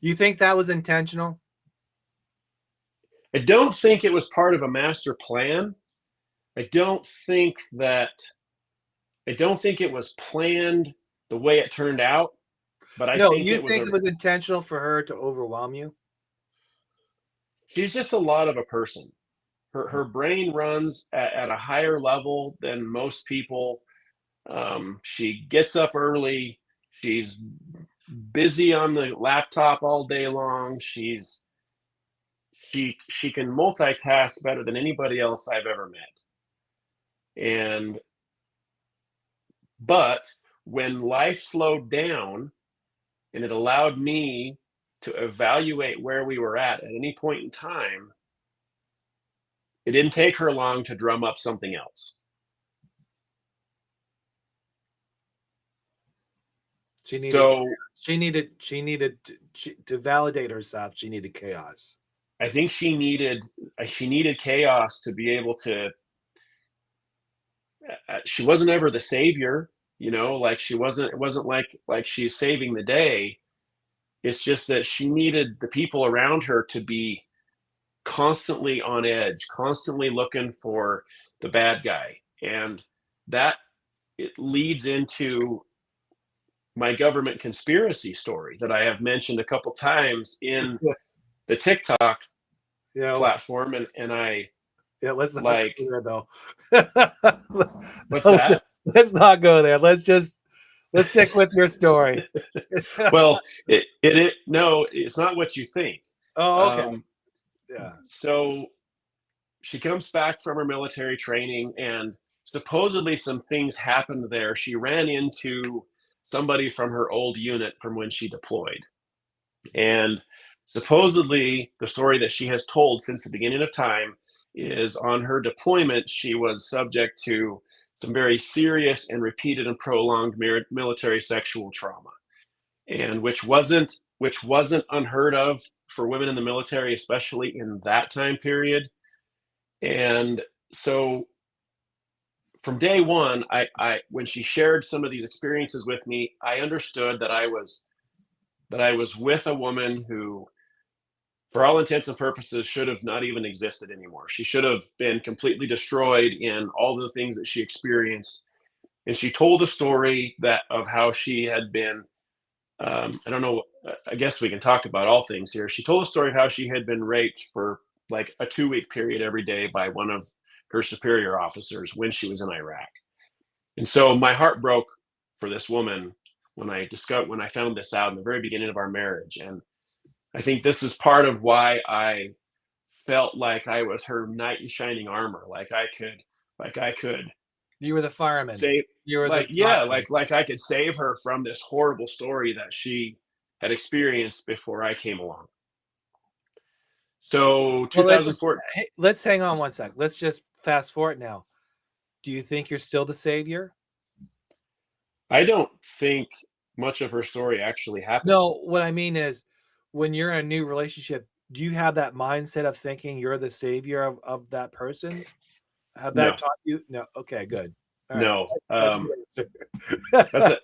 You think that was intentional? I don't think it was part of a master plan. I don't think that I don't think it was planned the way it turned out, but I No, think you it was think a it was intentional for her to overwhelm you? she's just a lot of a person. Her brain runs at a higher level than most people. She gets up early. She's busy on the laptop all day long. She can multitask better than anybody else I've ever met. And but when life slowed down and it allowed me to evaluate where we were at any point in time, it didn't take her long to drum up something else. She needed So to validate herself. She needed chaos. I think she needed chaos to be able to. She wasn't ever the savior, like she wasn't. It wasn't like she's saving the day. It's just that she needed the people around her to be constantly on edge, constantly looking for the bad guy, and that it leads into my government conspiracy story that I have mentioned a couple times in Yeah. the TikTok Yeah. platform, and I Yeah. Let's not like go there though. what's No, that? let's not go there. Let's stick with your story. Well, no, it's not what you think. Oh, okay. Um, Yeah. so she comes back from her military training, and supposedly some things happened there. She ran into somebody from her old unit from when she deployed. And supposedly, the story that she has told since the beginning of time is, on her deployment, she was subject to some very serious and repeated and prolonged military sexual trauma, and which wasn't unheard of for women in the military, especially in that time period. And so from day one, when she shared some of these experiences with me, I understood that I was with a woman who, for all intents and purposes, should have not even existed anymore. She should have been completely destroyed in all the things that she experienced. And she told a story that of how she had been. I don't know. I guess we can talk about all things here. She told a story of how she had been raped for like a 2 week period every day by one of her superior officers when she was in Iraq. And so my heart broke for this woman when I found this out in the very beginning of our marriage. And I think this is part of why I felt like I was her knight in shining armor. Like I could You were the fireman. save, You were the like, yeah, doctor. like I could save her from this horrible story that she had experienced before I came along. So Well, 2004, let's hang on one sec. Let's just fast forward now. Do you think you're still the savior? I don't think much of her story actually happened. No, what I mean is when you're in a new relationship, do you have that mindset of thinking you're the savior of that person? Have that No, taught you? No. Okay, good. All right. no. That's a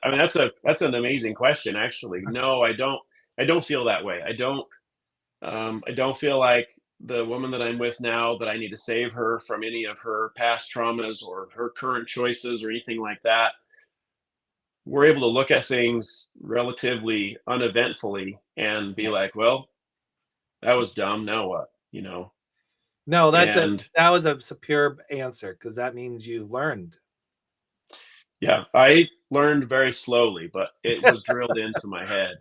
good answer. That's an amazing question, actually. No, I don't feel that way. I don't feel like the woman that I'm with now that I need to save her from any of her past traumas or her current choices or anything like that. We're able to look at things relatively uneventfully and be like, well, that was dumb. Now what? You know? No, And that was a superb answer because that means you learned. yeah, I learned very slowly, but it was drilled into my head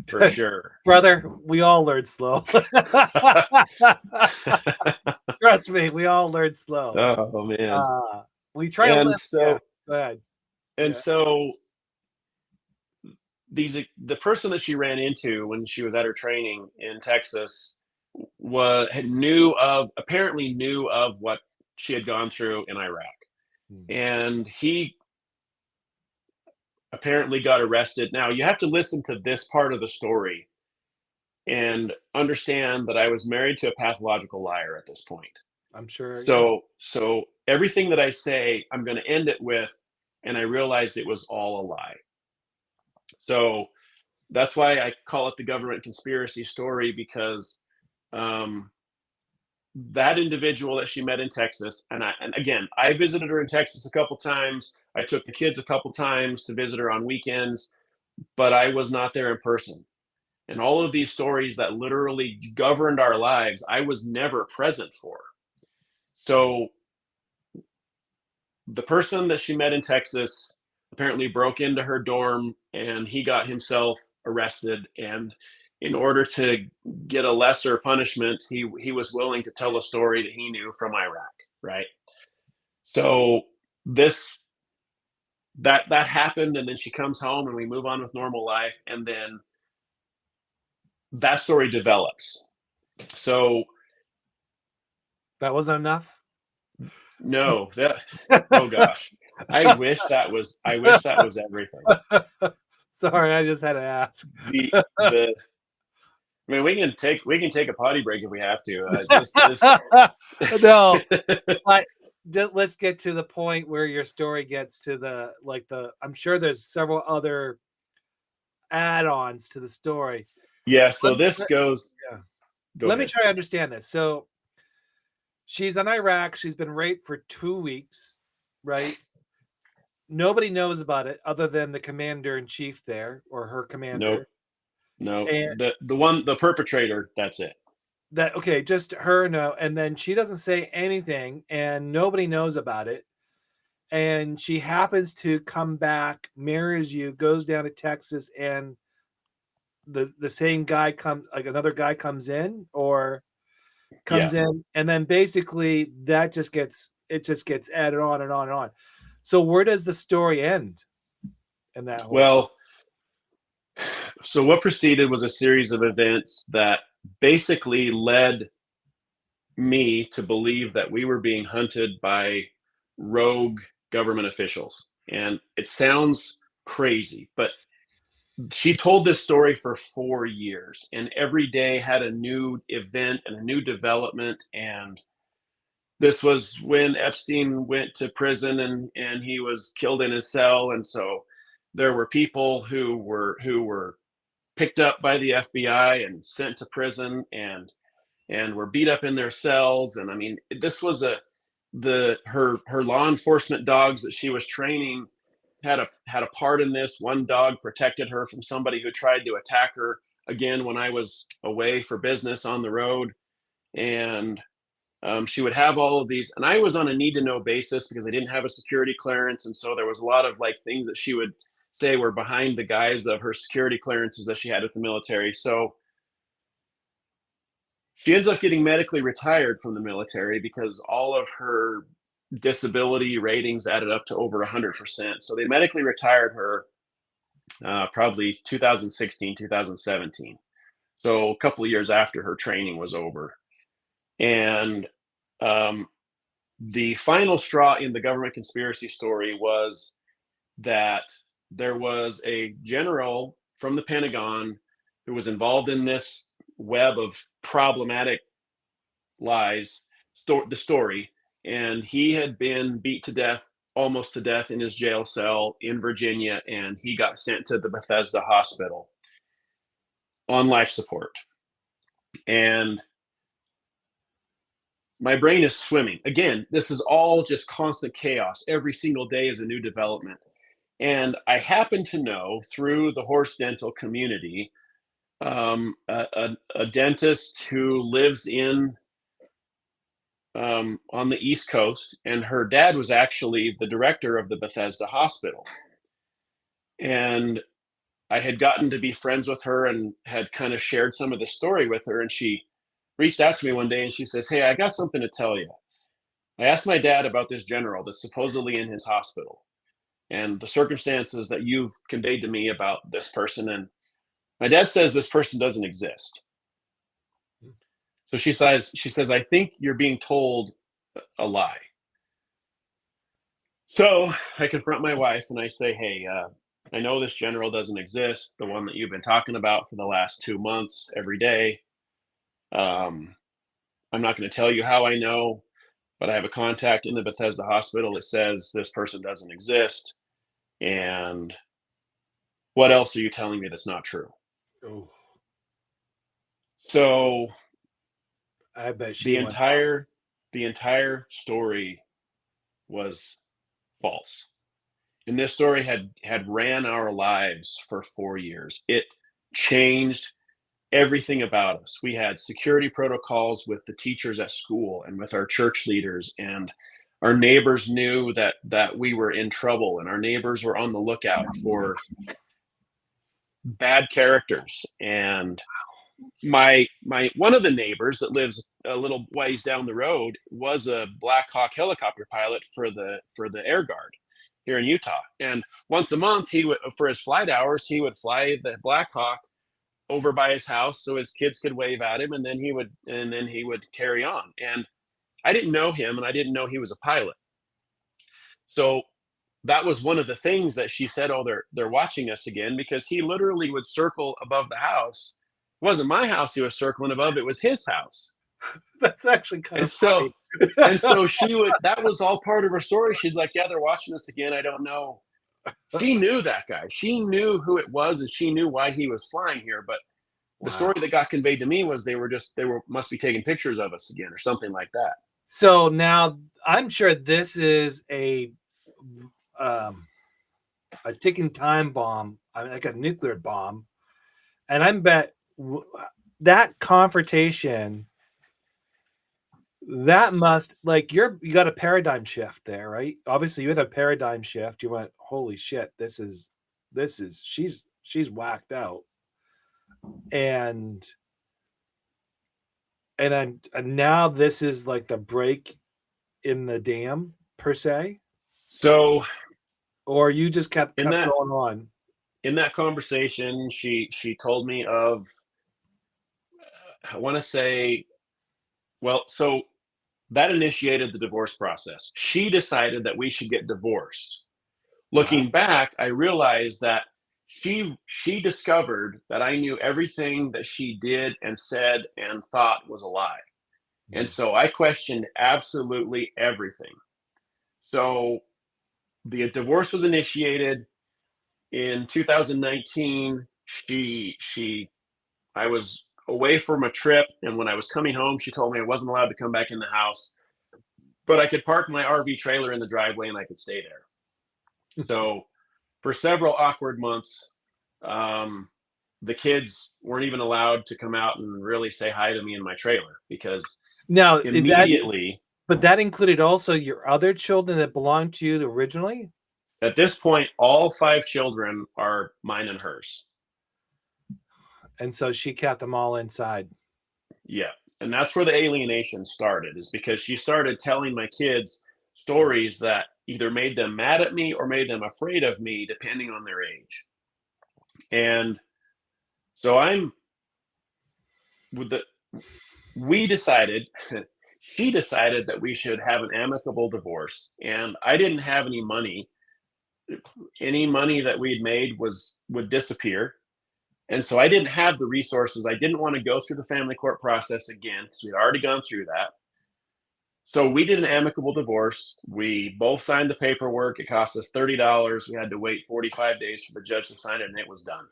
for sure. Brother, we all learn slow. Trust me, we all learn slow. Oh man. We try to And live. Yeah, so go ahead. and Yeah. so the person that she ran into when she was at her training in Texas apparently knew of what she had gone through in Iraq. Hmm. And he apparently got arrested. Now you have to listen to this part of the story and understand that I was married to a pathological liar at this point. I'm sure. Yeah. So everything that I say, I'm going to end it with, and I realized it was all a lie. So that's why I call it the government conspiracy story, because um, that individual that she met in Texas, and again, I visited her in Texas a couple times. I took the kids a couple times to visit her on weekends, but I was not there in person. And all of these stories that literally governed our lives, I was never present for. So the person that she met in Texas apparently broke into her dorm and he got himself arrested. And in order to get a lesser punishment, he was willing to tell a story that he knew from Iraq, right? So this that happened, and then she comes home and we move on with normal life, and then that story develops. So That wasn't enough. no, that oh gosh. I wish that was everything. Sorry, I just had to ask. The I mean, we can take a potty break if we have to. No, but let's get to the point where your story gets to the. I'm sure there's several other add-ons to the story. Yeah. So Let me, this goes. yeah. Go Let me ahead. try to understand this. So she's in Iraq. She's been raped for 2 weeks, right? Nobody knows about it other than the commander in chief there or her Nope. commander. No. And The perpetrator. That's it. that okay, just her no, and then she doesn't say anything, and nobody knows about it. And she happens to come back, marries you, goes down to Texas, and the same guy comes, like another guy comes in or Yeah. comes in, and then basically that just gets added on and on and on. So where does the story end in that whole system? Well, so what preceded was a series of events that basically led me to believe that we were being hunted by rogue government officials. And it sounds crazy, but she told this story for 4 years, and every day had a new event and a new development. And this was when Epstein went to prison, and he was killed in his cell. And so there were people who were picked up by the FBI and sent to prison, and were beat up in their cells. And I mean, this was her law enforcement dogs that she was training had a part in this. One dog protected her from somebody who tried to attack her again when I was away for business on the road. And she would have all of these, and I was on a need to know basis because I didn't have a security clearance. And so there was a lot of like things that she would say were behind the guise of her security clearances that she had with the military. So she ends up getting medically retired from the military because all of her disability ratings added up to over 100%. So they medically retired her probably 2016, 2017. So a couple of years after her training was over. And the final straw in the government conspiracy story was that there was a general from the Pentagon who was involved in this web of problematic lies, the story, and he had been beat to death, almost to death, in his jail cell in Virginia, and he got sent to the Bethesda hospital on life support. And my brain is swimming. Again, this is all just constant chaos. Every single day is a new development. And I happen to know through the horse dental community a dentist who lives in on the East Coast, and her dad was actually the director of the Bethesda hospital. And I had gotten to be friends with her and had kind of shared some of the story with her. And she reached out to me one day and she says, "Hey, I got something to tell you. I asked my dad about this general that's supposedly in his hospital and the circumstances that you've conveyed to me about this person. And my dad says this person doesn't exist." So she says, "I think you're being told a lie." So I confront my wife and I say, "Hey, I know this general doesn't exist, the one that you've been talking about for the last 2 months every day. Um, I'm not going to tell you how I know, but I have a contact in the Bethesda hospital that says this person doesn't exist. And what else are you telling me that's not true?" Oh, So I bet she the went. entire story was false. And this story had ran our lives for 4 years. It changed everything about us. We had security protocols with the teachers at school and with our church leaders, and our neighbors knew that we were in trouble, and our neighbors were on the lookout for bad characters. And my one of the neighbors that lives a little ways down the road was a Black Hawk helicopter pilot for the Air Guard here in Utah. And once a month, he would, for his flight hours, he would fly the Black Hawk over by his house so his kids could wave at him, and then he would carry on. And I didn't know him, and I didn't know he was a pilot. So that was one of the things that she said, "Oh, they're watching us again," because he literally would circle above the house. It wasn't my house he was circling above, it was his house. That's actually kind And of so funny. and so she would, that was all part of her story. She's like, "Yeah, they're watching us again. I don't know." She knew that guy. She knew who it was, and she knew why he was flying here. But the Wow. story that got conveyed to me was they were must be taking pictures of us again or something like that. So now I'm sure this is um, a ticking time bomb, I mean, like a nuclear bomb, and I bet that confrontation that must like you got a paradigm shift there, right? Obviously, you had a paradigm shift. You went, "Holy shit, this is she's whacked out," and and now this is like the break in the dam per se, So or you just kept in kept that going on. in that conversation, she told me of, I want to say, well, so that initiated the divorce process. She decided that we should get divorced. Uh-huh. Looking back, I realized that she discovered that I knew everything that she did and said and thought was a lie. And so I questioned absolutely everything. So the divorce was initiated in 2019. I was away from a trip, and when I was coming home, she told me I wasn't allowed to come back in the house, but I could park my RV trailer in the driveway and I could stay there. So for several awkward months, the kids weren't even allowed to come out and really say hi to me in my trailer because Now, immediately, but that included also your other children that belonged to you originally? at this point, all 5 children are mine and hers. And so she kept them all inside. Yeah. And that's where the alienation started, is because she started telling my kids stories that either made them mad at me or made them afraid of me, depending on their age. And so with the, we decided, she decided that we should have an amicable divorce. And I didn't have any money. Any money that we'd made would disappear. And so I didn't have the resources. I didn't want to go through the family court process again because we'd already gone through that. So we did an amicable divorce. We both signed the paperwork. It cost us $30. We had to wait 45 days for the judge to sign it, and it was done.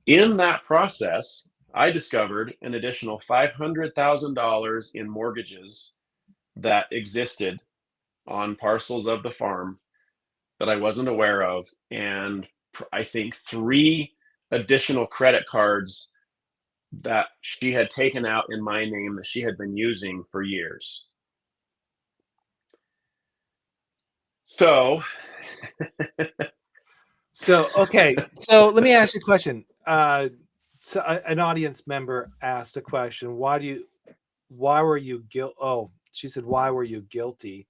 In that process, I discovered an additional $500,000 in mortgages that existed on parcels of the farm that I wasn't aware of, and I think 3 additional credit cards that she had taken out in my name that she had been using for years. So Okay. So let me ask you a question. So an audience member asked a question. Why were you she said, why were you guilty?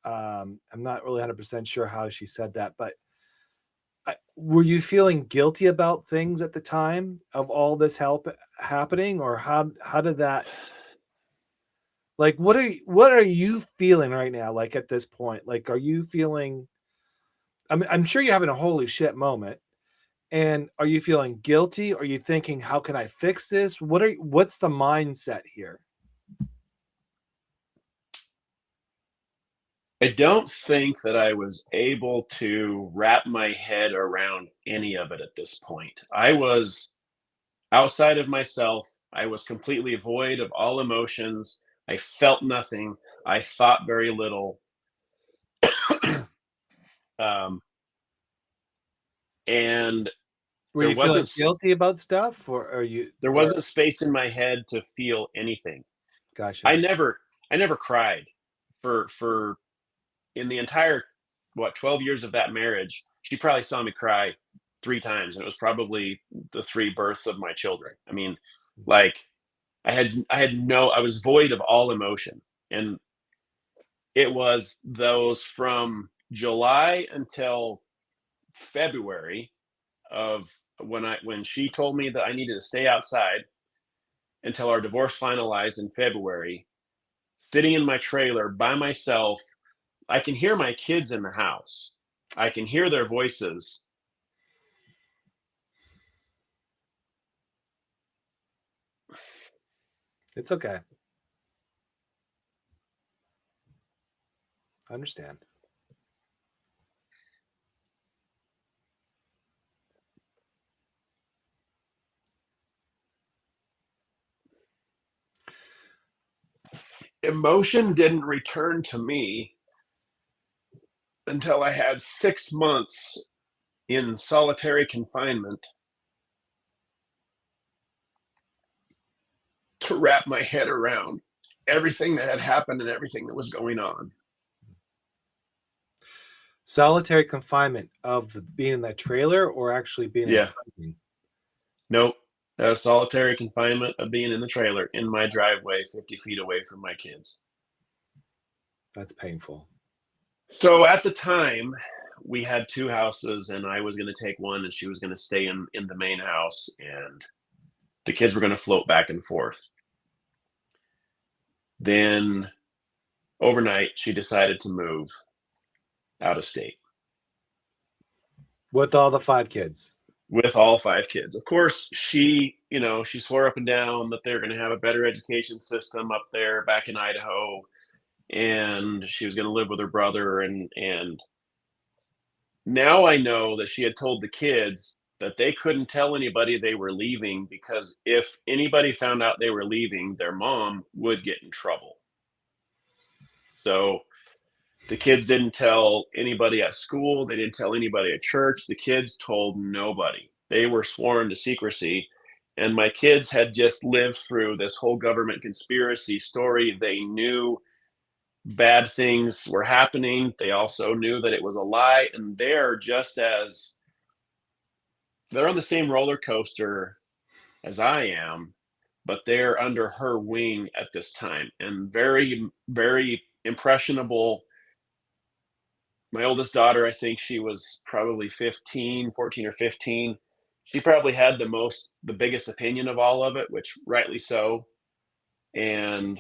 I'm not really 100% sure how she said that, but were you feeling guilty about things at the time of all this happening, or how did that, like, what are you feeling right now? Like at this point, like, are you feeling, I'm sure you're having a holy shit moment. And are you feeling guilty? Are you thinking, how can I fix this? What's the mindset here? I don't think that I was able to wrap my head around any of it at this point. I was outside of myself. I was completely void of all emotions. I felt nothing. I thought very little. Um, and Were there you feeling wasn't guilty about stuff, or are you, there or wasn't space in my head to feel anything. I gotcha. never I never cried for in the entire 12 years of that marriage. She probably saw me cry 3 times, and it was probably the 3 births of my children. I mean, like, I was void of all emotion. And it was those from July until February of when she told me that I needed to stay outside until our divorce finalized in February, sitting in my trailer by myself. I can hear my kids in the house. I can hear their voices. It's okay. I understand. Emotion didn't return to me until I had 6 months in solitary confinement to wrap my head around everything that had happened and everything that was going on. Solitary confinement of being in that trailer, or actually being in Yeah. prison? Nope. Solitary confinement of being in the trailer in my driveway, 50 feet away from my kids. That's painful. So at the time, we had 2 houses, and I was going to take one, and she was going to stay in the main house, and the kids were going to float back and forth. Then overnight, she decided to move out of state. With all the 5 kids? with all 5 kids. Of course, she swore up and down that they're gonna have a better education system up there back in Idaho, and she was gonna live with her brother, and now I know that she had told the kids that they couldn't tell anybody they were leaving because if anybody found out they were leaving, their mom would get in trouble. So the kids didn't tell anybody at school, they didn't tell anybody at church, the kids told nobody. They were sworn to secrecy, and my kids had just lived through this whole government conspiracy story. They knew bad things were happening. They also knew that it was a lie, and they're on the same roller coaster as I am, but they're under her wing at this time and very, very impressionable. My oldest daughter, I think she was probably 15, 14 or 15. She probably had the biggest opinion of all of it, which rightly so. And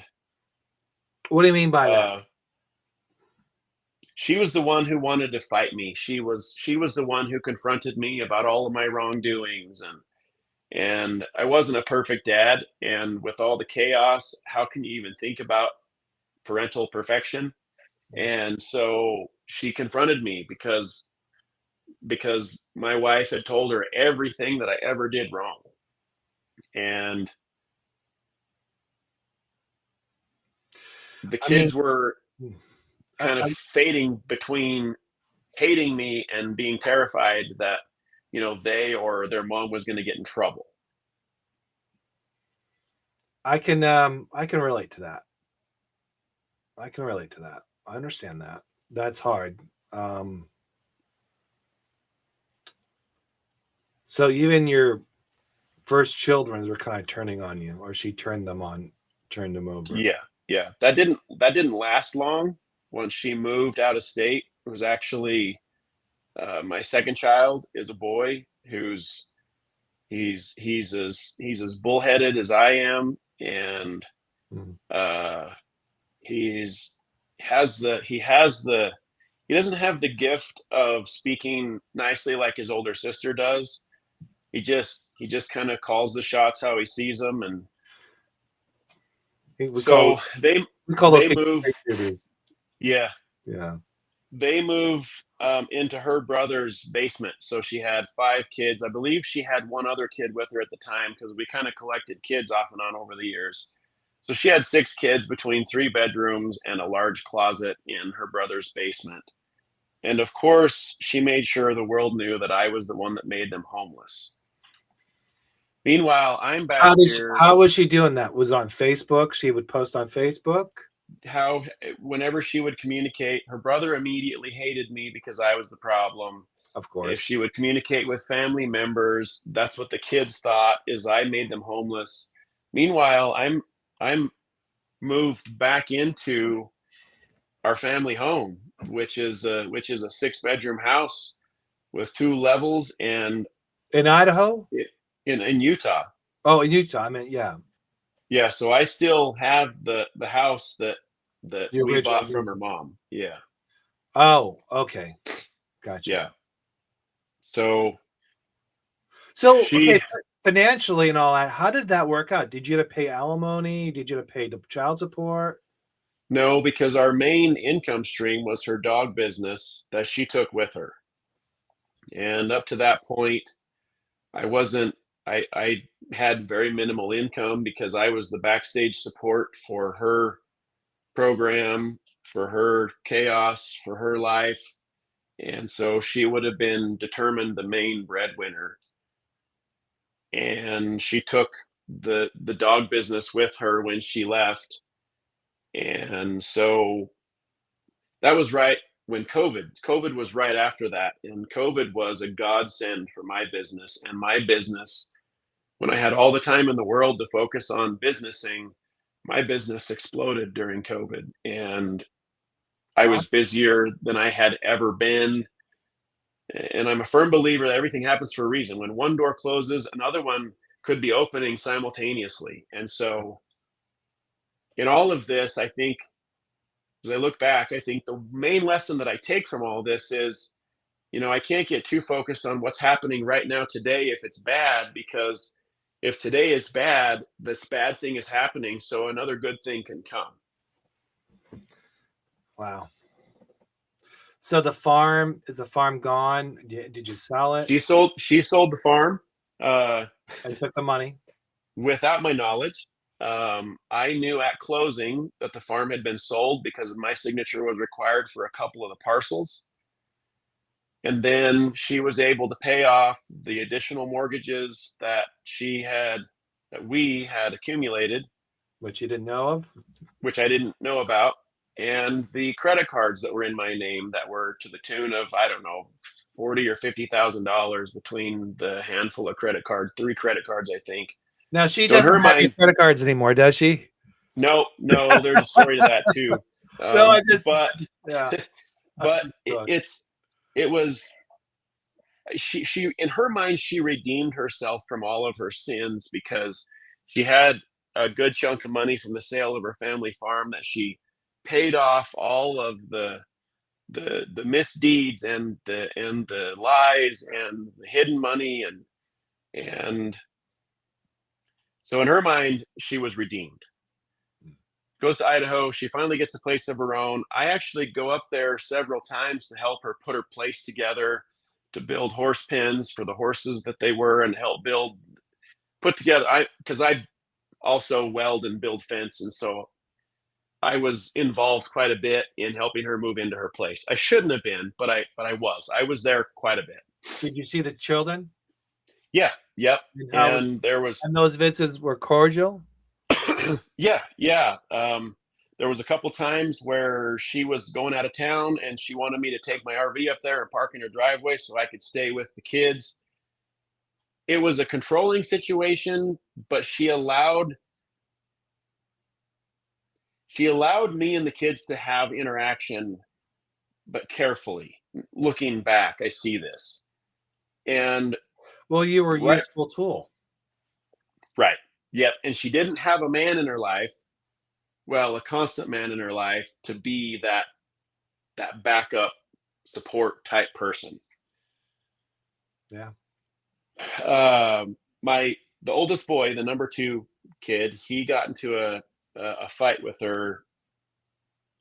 What do you mean by that? uh, she was the one who wanted to fight me. She was the one who confronted me about all of my wrongdoings, and I wasn't a perfect dad. And with all the chaos, how can you even think about parental perfection? And so she confronted me because my wife had told her everything that I ever did wrong. And the I mean, kids were hmm, kind of fading between hating me and being terrified that, they or their mom was going to get in trouble. I can relate to that. I can relate to that. I understand that. That's hard. Um, so even your first children were kind of turning on you, or she turned them over. Yeah. Yeah. That didn't last long. Once she moved out of state, it was actually my second child is a boy who's he's as bullheaded as I am, and Mhm. uh, he's he has the he doesn't have the gift of speaking nicely like his older sister does. He just kind of calls the shots how he sees them, and We call so they we call those they people move. straight shooters. Yeah, Yeah. they move into her brother's basement. So she had 5 kids. I believe she had one other kid with her at the time because we kind of collected kids off and on over the years. So she had 6 kids between 3 bedrooms and a large closet in her brother's basement. And of course, she made sure the world knew that I was the one that made them homeless. Meanwhile, I'm back here. How was she doing that? Was it on Facebook? She would post on Facebook? How, whenever she would communicate, her brother immediately hated me because I was the problem. Of If course. she would communicate with family members, that's what the kids thought, is I made them homeless. Meanwhile, I'm moved back into our family home, which is a 6 bedroom house with 2 levels, and In Idaho? in Utah. Oh, in Utah. I mean, yeah, Yeah, so I still have the house that the we original. bought from her mom. Yeah, Oh, okay. Gotcha. yeah. So So, okay, she financially and all that, how did that work out? Did you have to pay alimony? Did you have to pay the child support? No, because our main income stream was her dog business that she took with her. And up to that point, I wasn't I had very minimal income because I was the backstage support for her program, for her chaos, for her life. And so she would have been determined the main breadwinner. And she took the dog business with her when she left. And so that was right when COVID was right after that, and COVID was a godsend for my business. And my business, when I had all the time in the world to focus on businessing, my business exploded during COVID, and I was Awesome. busier than I had ever been. And I'm a firm believer that everything happens for a reason. When one door closes, another one could be opening simultaneously. And so, in all of this, I think as I look back, I think the main lesson that I take from all this is I can't get too focused on what's happening right now today if it's bad, because if today is bad, this bad thing is happening, so another good thing can come. Wow. So the farm, is the farm gone? Did you sell it She sold the farm uh, and took the money? without my knowledge. I knew at closing that the farm had been sold because my signature was required for a couple of the parcels. And then she was able to pay off the additional mortgages that we had accumulated, Which you didn't know of? which I didn't know about, and the credit cards that were in my name that were to the tune of, I don't know, 40 or $50,000 between the handful of credit cards, 3 credit cards, I think. Now she So in doesn't her have your mind, credit cards anymore, does she? no, no, there's a story to that too. No, I just But yeah, I'm but just it, it's it was she in her mind, she redeemed herself from all of her sins because she had a good chunk of money from the sale of her family farm that she paid off all of the misdeeds and the lies and the hidden money, and so in her mind she was redeemed. Goes to Idaho. She finally gets a place of her own. I actually go up there several times to help her put her place together, to build horse pens for the horses that they were, and help put together. Because I also weld and build fence, and so I was involved quite a bit in helping her move into her place. I shouldn't have been, but I was. I was there quite a bit. Did you see the children? Yeah. Yep. And how was And there was and those visits were cordial? yeah, yeah. There was a couple times where she was going out of town and she wanted me to take my RV up there and park in her driveway so I could stay with the kids. It was a controlling situation, but she allowed me and the kids to have interaction, but carefully. Looking back, I see this. And Well, you were a right, useful tool. right. Yep. And she didn't have a man in her life, well, a constant man in her life to be that backup support type person. Yeah. My the oldest boy, the number 2 kid, he got into a fight with her,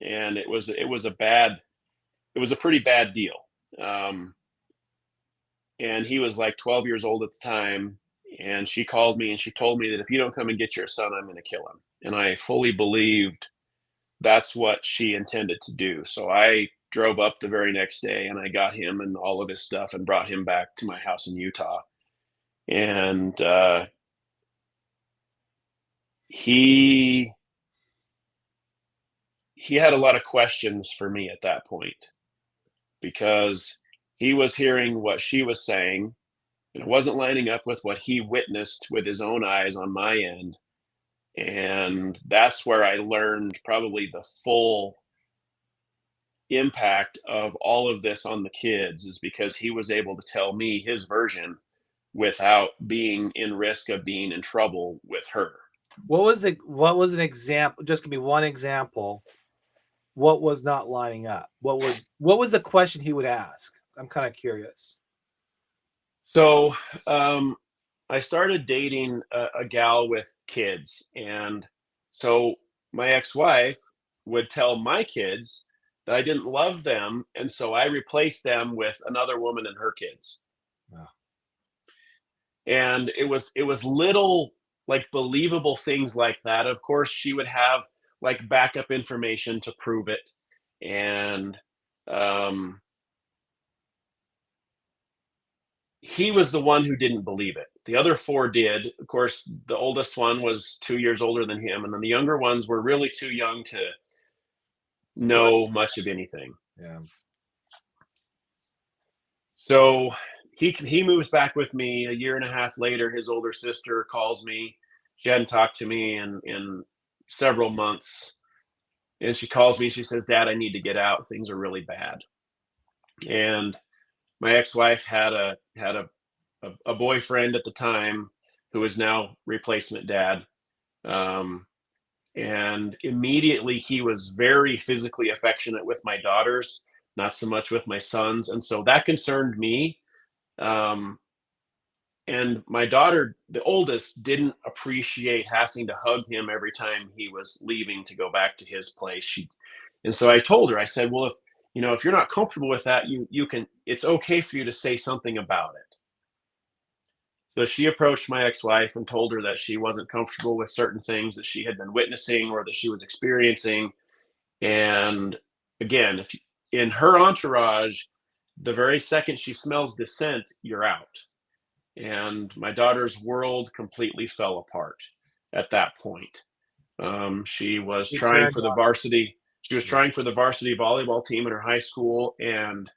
and it was a pretty bad deal. Um, and he was like 12 years old at the time, and she called me and she told me that if you don't come and get your son, I'm going to kill him. And I fully believed that's what she intended to do. So I drove up the very next day and I got him and all of his stuff and brought him back to my house in Utah. And he he had a lot of questions for me at that point because he was hearing what she was saying and it wasn't lining up with what he witnessed with his own eyes on my end. And that's where I learned probably the full impact of all of this on the kids, is because he was able to tell me his version without being in risk of being in trouble with her. What was an example? Just give me one example. What was not lining up? What was the question he would ask? I'm kind of curious. So I started dating a gal with kids, and so my ex-wife would tell my kids that I didn't love them, and so I replaced them with another woman and her kids. Wow. And it was little, like, believable things like that. Of course she would have like backup information to prove it, and um he was the one who didn't believe it. The other 4 did. Of course the oldest one was 2 years older than him, and then the younger ones were really too young to know much of anything. Yeah. So he moves back with me a year and a half later. His older sister calls me. She hadn't talked to me in several months. And she calls me. She says, "Dad, I need to get out. Things are really bad." And my ex-wife had a boyfriend at the time who is now replacement dad. Um, and immediately he was very physically affectionate with my daughters, not so much with my sons. And so that concerned me. Um, and my daughter, the oldest, didn't appreciate having to hug him every time he was leaving to go back to his place. And so I told her, I said, well, if you're not comfortable with that, you can, it's okay for you to say something about it. So she approached my ex-wife and told her that she wasn't comfortable with certain things that she had been witnessing or that she was experiencing. And again, if in her entourage, the very second she smells the scent, you're out. And my daughter's world completely fell apart at that point. She was You trying turned for the on. varsity. She was Yeah. trying for the varsity volleyball team in her high school, and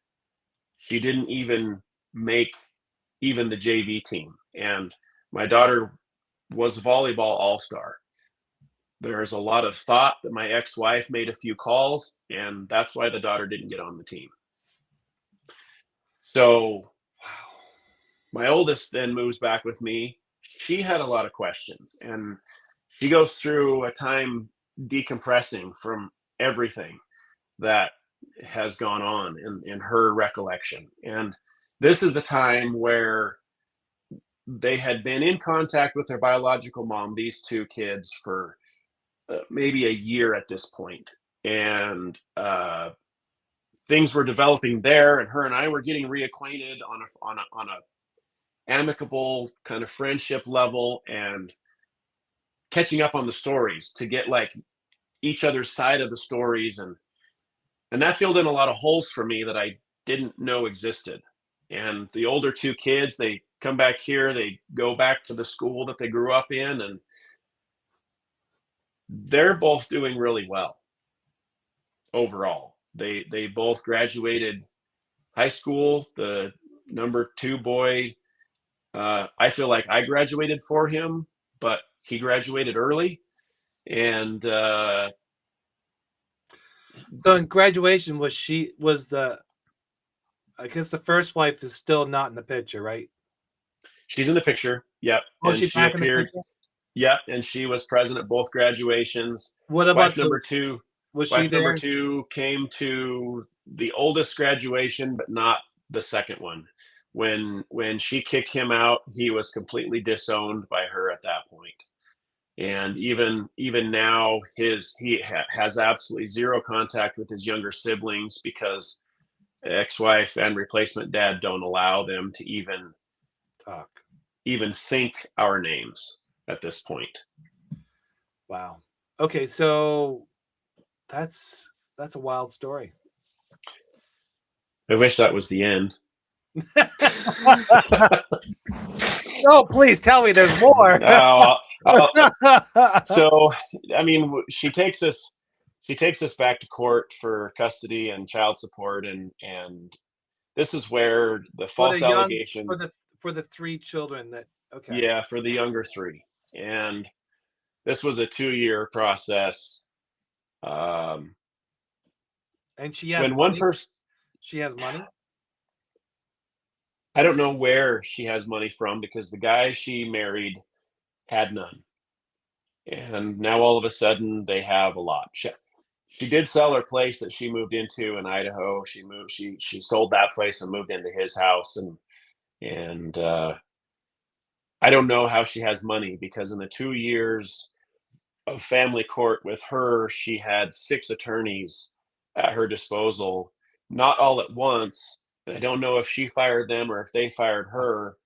she didn't even make even the JV team. And my daughter was volleyball all-star. There's a lot of thought that my ex-wife made a few calls, and that's why the daughter didn't get on the team. So Wow. my oldest then moves back with me. She had a lot of questions, and she goes through a time decompressing from everything that has gone on in her recollection. And this is the time where they had been in contact with their biological mom, these two kids, for maybe a year at this point. And things were developing there, and her and I were getting reacquainted on a amicable kind of friendship level, and catching up on the stories to get like each other's side of the stories. And that filled in a lot of holes for me that I didn't know existed. And the older two kids, they come back here, they go back to the school that they grew up in, and they're both doing really well overall. They both graduated high school. The number two boy, I feel like I graduated for him, but he graduated early. And So in graduation, I guess the first wife is still not in the picture, right? she's in the picture. Yep. Oh, And she's she back in the appeared. picture? Yep. And she was present at both graduations. What about Wife number those? two. Was she Wife number there? two came to the oldest graduation, but not the second one. When she kicked him out, he was completely disowned by her at that point. And even now, has absolutely zero contact with his younger siblings because ex-wife and replacement dad don't allow them to Talk. even think our names at this point. Wow. Okay, so that's a wild story. I wish that was the end. No, please tell me there's more. So, I mean, she takes us back to court for custody and child support, and this is where the false allegations. For the three children that okay. Yeah, for the younger three, and this was a 2-year process. And she has When money? one person, She has money? I don't know where she has money from because the guy she married had none. And now all of a sudden they have a lot. She did sell her place that she moved into in Idaho. She sold that place and moved into his house, and I don't know how she has money because in the 2 years of family court with her, she had 6 attorneys at her disposal, not all at once. And I don't know if she fired them or if they fired her,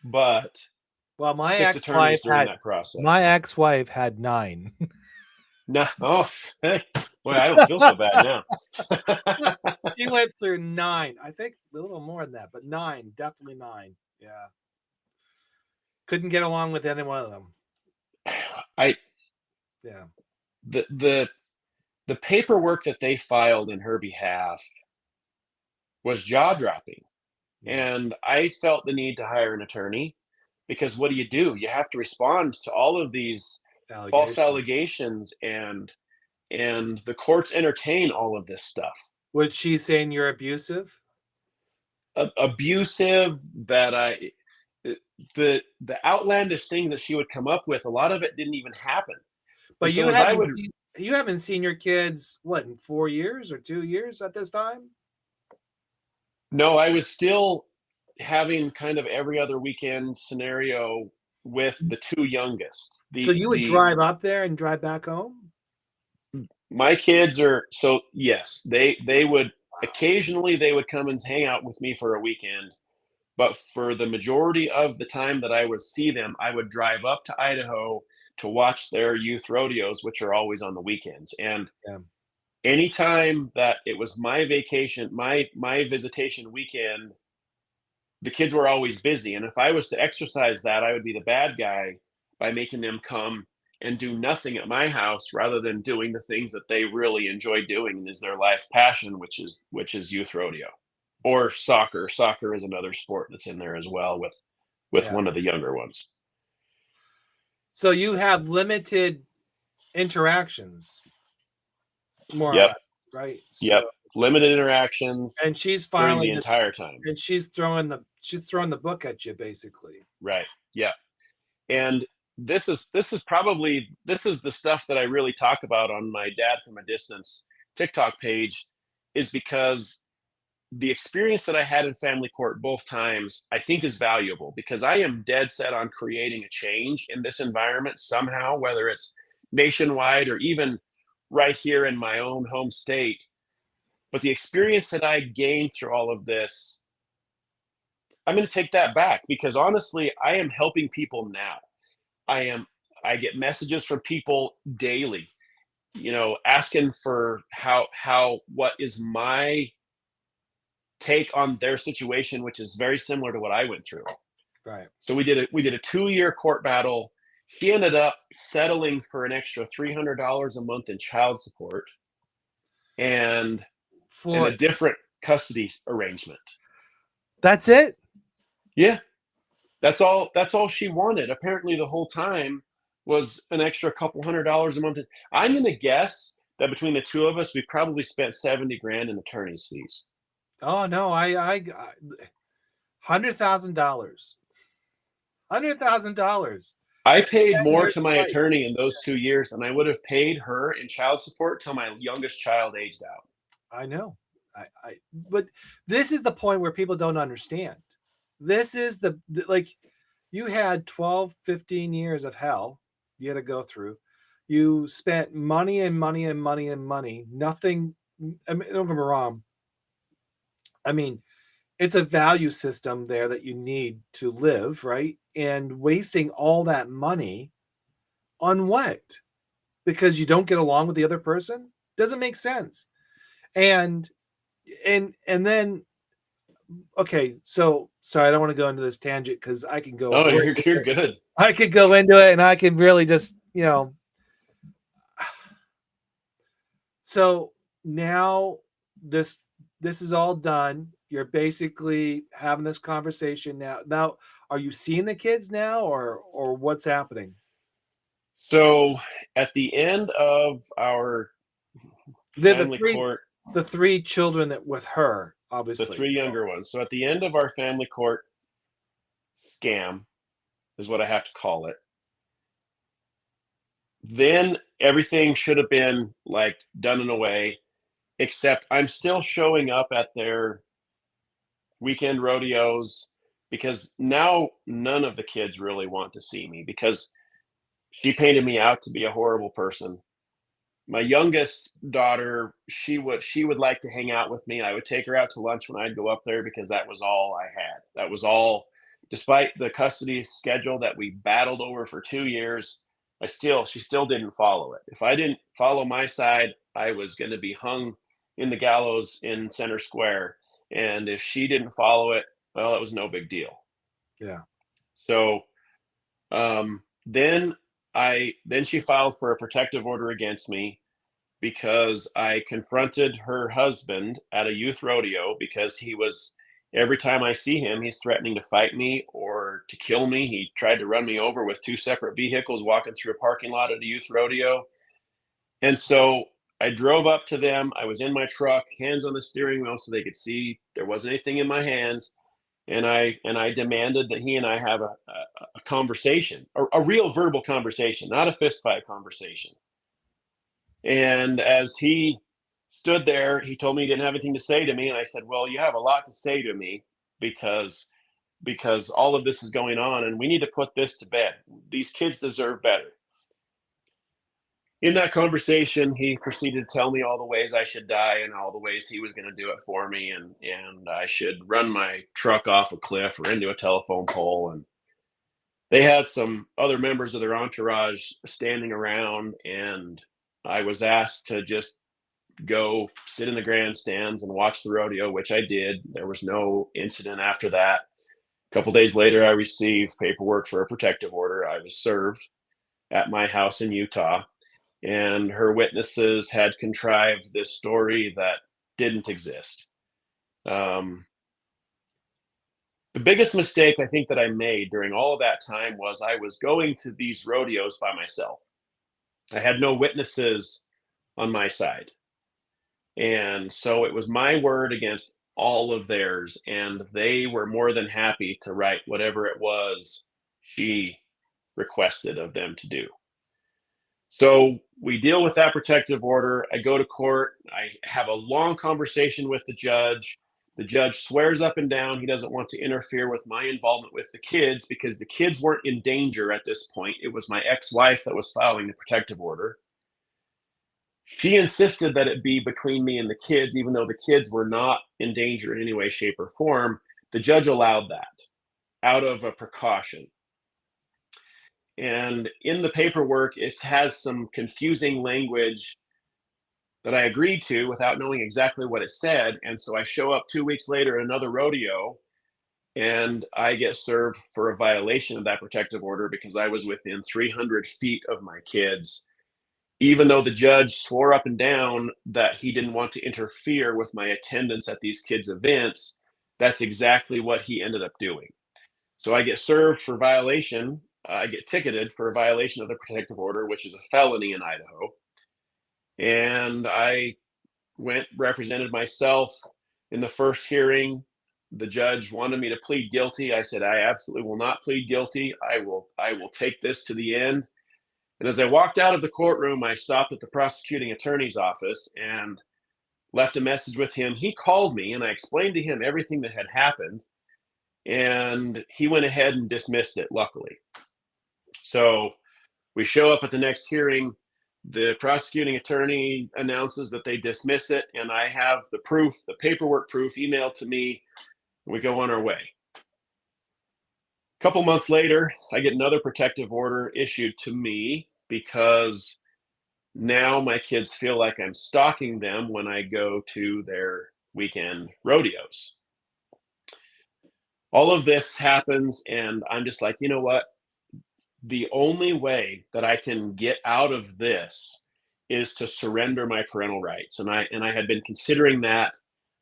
but Well, 6 attorneys during that process. my ex-wife had 9. No, oh, hey, boy, I don't feel so bad now. She went through 9. I think a little more than that, but 9, definitely 9. Yeah. Couldn't get along with any one of them. Yeah. The paperwork that they filed in her behalf was jaw-dropping. And I felt the need to hire an attorney because what do? You have to respond to all of these false allegations, and the courts entertain all of this stuff. Was she saying you're abusive? Abusive, that the outlandish things that she would come up with, a lot of it didn't even happen. But you haven't seen your kids, what, in 4 years or 2 years at this time? No, I was still having kind of every other weekend scenario with the two youngest. So you would drive up there and drive back home? My kids are, so yes, they would occasionally they would come and hang out with me for a weekend, but for the majority of the time that I would see them, I would drive up to Idaho to watch their youth rodeos, which are always on the weekends. And Yeah. anytime that it was my vacation, my visitation weekend, the kids were always busy. And if I was to exercise that, I would be the bad guy by making them come and do nothing at my house rather than doing the things that they really enjoy doing and is their life passion, which is youth rodeo or soccer. Soccer is another sport that's in there as well with Yeah. one of the younger ones. So you have limited interactions, more or Yep. less, right? Yep. So, Limited interactions and she's during the finally just, entire time. and she's throwing the book at you, basically. Right. Yeah. And this is the stuff that I really talk about on my Dad from a Distance TikTok page, is because the experience that I had in family court both times, I think is valuable because I am dead set on creating a change in this environment somehow, whether it's nationwide or even right here in my own home state. But the experience that I gained through all of this, I'm going to take that back because honestly, I am helping people now. I am I get messages from people daily, asking for how what is my take on their situation, which is very similar to what I went through. Right. So we did a 2-year court battle. She ended up settling for an extra $300 a month in child support and a For different custody arrangement. That's it? Yeah, that's all she wanted. Apparently, the whole time was an extra couple $100 a month. I'm gonna guess that between the two of us, we probably spent 70 grand in attorney's fees. Oh no, I $100,000. $100,000. I paid more Years to of my life. attorney in those 2 years than I would have paid her in child support till my youngest child aged out. I know. But this is the point where people don't understand. This is like you had 12, 15 years of hell you had to go through. You spent money and money and money and money. Nothing. I mean, don't get me wrong. I mean, it's a value system there that you need to live, right? And wasting all that money on what? Because you don't get along with the other person? Doesn't make sense. And then okay, so sorry, I don't want to go into this tangent because I can go Oh, way you're good. I could go into it and I could really just, so now this is all done. You're basically having this conversation now. Now, are you seeing the kids now or what's happening? So at the end of our The family court, the three children that with her, the obviously. three younger ones. So at the end of our family court scam, is what I have to call it. Then everything should have been like done in a way, except I'm still showing up at their weekend rodeos because now none of the kids really want to see me because she painted me out to be a horrible person. My youngest daughter, she would like to hang out with me. I would take her out to lunch when I'd go up there because that was all I had. That was all. Despite the custody schedule that we battled over for 2 years, she still didn't follow it. If I didn't follow my side, I was going to be hung in the gallows in Center Square. And if she didn't follow it, well, it was no big deal. Yeah. So then she filed for a protective order against me because I confronted her husband at a youth rodeo because every time I see him, he's threatening to fight me or to kill me. He tried to run me over with two separate vehicles walking through a parking lot at a youth rodeo. And so I drove up to them. I was in my truck, hands on the steering wheel so they could see there wasn't anything in my hands. And I demanded that he and I have a conversation, a real verbal conversation, not a fist fight conversation. And as he stood there. He told me he didn't have anything to say to me, and I said, "Well, you have a lot to say to me because all of this is going on, and we need to put this to bed. These kids deserve better." In that conversation, he proceeded to tell me all the ways I should die and all the ways he was going to do it for me, and I should run my truck off a cliff or into a telephone pole. And they had some other members of their entourage standing around, and I was asked to just go sit in the grandstands and watch the rodeo, which I did. There was no incident after that. A couple days later, I received paperwork for a protective order. I was served at my house in Utah, and her witnesses had contrived this story that didn't exist. The biggest mistake I think that I made during all of that time was I was going to these rodeos by myself. I had no witnesses on my side. And so it was my word against all of theirs. And they were more than happy to write whatever it was she requested of them to do. So we deal with that protective order. I go to court. I have a long conversation with the judge. The judge swears up and down he doesn't want to interfere with my involvement with the kids because the kids weren't in danger at this point. It was my ex-wife that was filing the protective order. She insisted that it be between me and the kids, even though the kids were not in danger in any way, shape, or form. The judge allowed that out of a precaution. And in the paperwork, it has some confusing language that I agreed to without knowing exactly what it said. And so I show up 2 weeks later at another rodeo, and I get served for a violation of that protective order because I was within 300 feet of my kids, even though the judge swore up and down that he didn't want to interfere with my attendance at these kids' events. That's exactly what he ended up doing. So I get served for violation. I get ticketed for a violation of the protective order, which is a felony in Idaho. And I represented myself in the first hearing. The judge wanted me to plead guilty. I said, I absolutely will not plead guilty. I will take this to the end. And as I walked out of the courtroom, I stopped at the prosecuting attorney's office and left a message with him. He called me and I explained to him everything that had happened. And he went ahead and dismissed it, luckily. So we show up at the next hearing. The prosecuting attorney announces that they dismiss it, and I have the proof, the paperwork proof, emailed to me. We go on our way. A couple months later, I get another protective order issued to me because now my kids feel like I'm stalking them when I go to their weekend rodeos. All of this happens, and I'm just like, you know what? The only way that I can get out of this is to surrender my parental rights. And I had been considering that.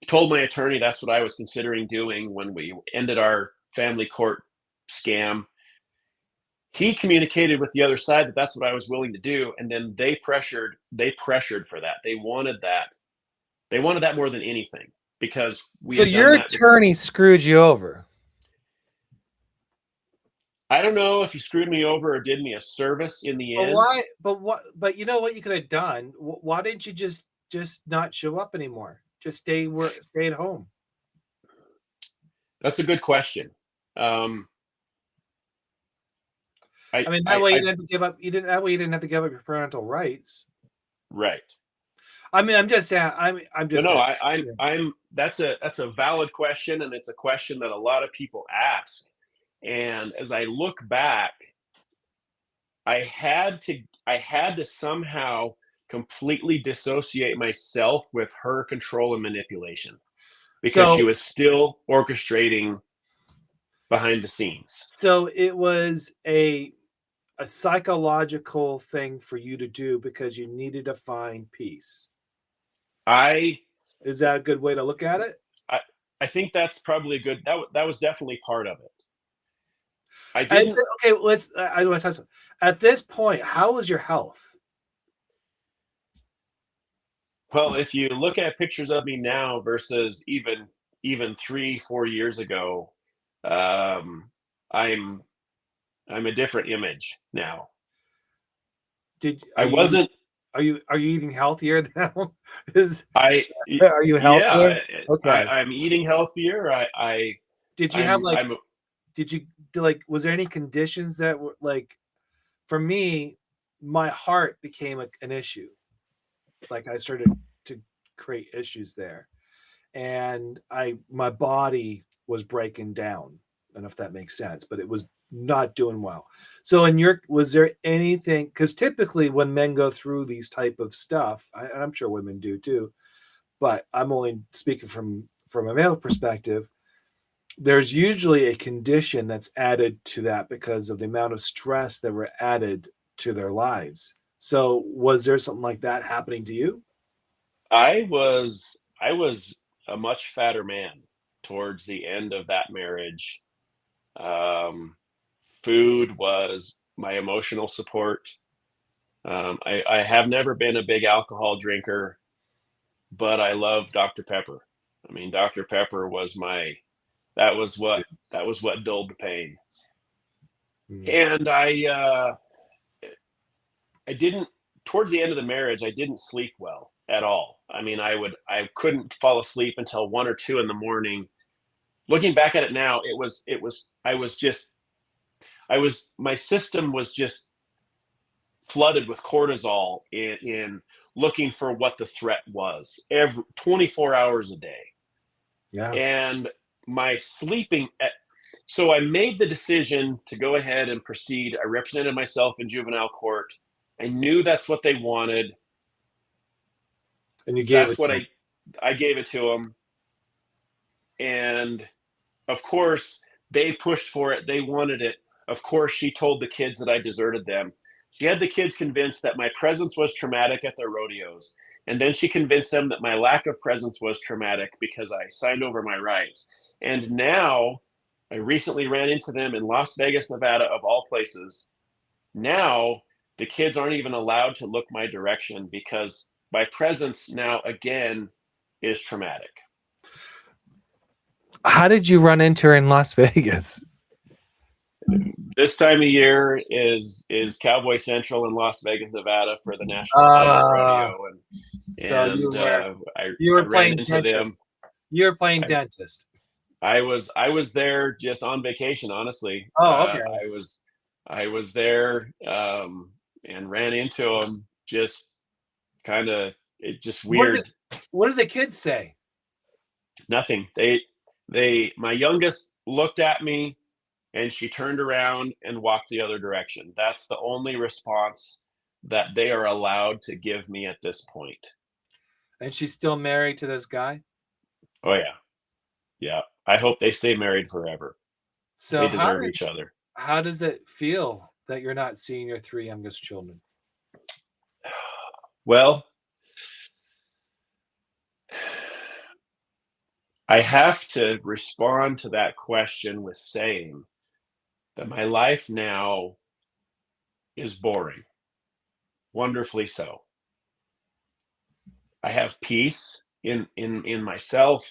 Told my attorney that's what I was considering doing when we ended our family court scam. He communicated with the other side that that's what I was willing to do, and then they pressured for that. They wanted that. They wanted that more than anything because so your attorney screwed you over. I don't know if he screwed me over or did me a service in the end. Why? But you know what you could have done? Why didn't you just not show up anymore? Just stay at home. That's a good question. I mean, that way you didn't have to give up. That way you didn't have to give up your parental rights. Right. I mean, I'm just saying. I'm just. No, I'm. That's a valid question, and it's a question that a lot of people ask. And as I look back, I had to somehow completely dissociate myself with her control and manipulation because she was still orchestrating behind the scenes. So it was a psychological thing for you to do because you needed to find peace. Is that a good way to look at it? I think that's probably good. That was definitely part of it. I didn't. Okay, I want to tell you. At this point, how was your health? Well, if you look at pictures of me now versus even 3-4 years ago, I'm a different image now. I wasn't Are you eating healthier now? Is I Are you healthier? yeah, Okay. I'm eating healthier. Did you have like did you like was there any conditions that were like for me, my heart became an issue. Like I started to create issues there. And my body was breaking down. I don't know if that makes sense, but it was not doing well. So was there anything, because typically when men go through these type of stuff, and I'm sure women do too, but I'm only speaking from a male perspective, there's usually a condition that's added to that because of the amount of stress that were added to their lives. So was there something like that happening to you? I was a much fatter man towards the end of that marriage. Um, Food was my emotional support. I have never been a big alcohol drinker, but I love Dr. Pepper. I mean, Dr. Pepper was that was what that was what dulled the pain. Mm. And I didn't towards the end of the marriage, I didn't sleep well at all. I mean, I couldn't fall asleep until 1 or 2 in the morning. Looking back at it now, my system was just flooded with cortisol in looking for what the threat was every 24 hours a day. Yeah. And my sleeping so I made the decision to go ahead and proceed. I represented myself in juvenile court. I knew that's what they wanted. And you gave That's it to what them. I gave it to them. And of course, they pushed for it. They wanted it. Of course, she told the kids that I deserted them. She had the kids convinced that my presence was traumatic at their rodeos. And then she convinced them that my lack of presence was traumatic because I signed over my rights. And now I recently ran into them in Las Vegas, Nevada, of all places. Now the kids aren't even allowed to look my direction because my presence now again is traumatic. How did you run into her in Las Vegas? This time of year is Cowboy Central in Las Vegas, Nevada for the National Vegas Uh, Rodeo, so you I were ran playing into dentist. them. You were playing I dentist. I was there just on vacation, honestly. Oh, okay. I was there and ran into them. Just kind of it just What did weird. what did the kids say? Nothing. My youngest looked at me and she turned around and walked the other direction. That's the only response that they are allowed to give me at this point. And she's still married to this guy? Oh yeah. Yeah. I hope they stay married forever. So They deserve each other. how does it feel that you're not seeing your three youngest children? Well, I have to respond to that question with saying that my life now is boring, wonderfully so. I have peace in myself.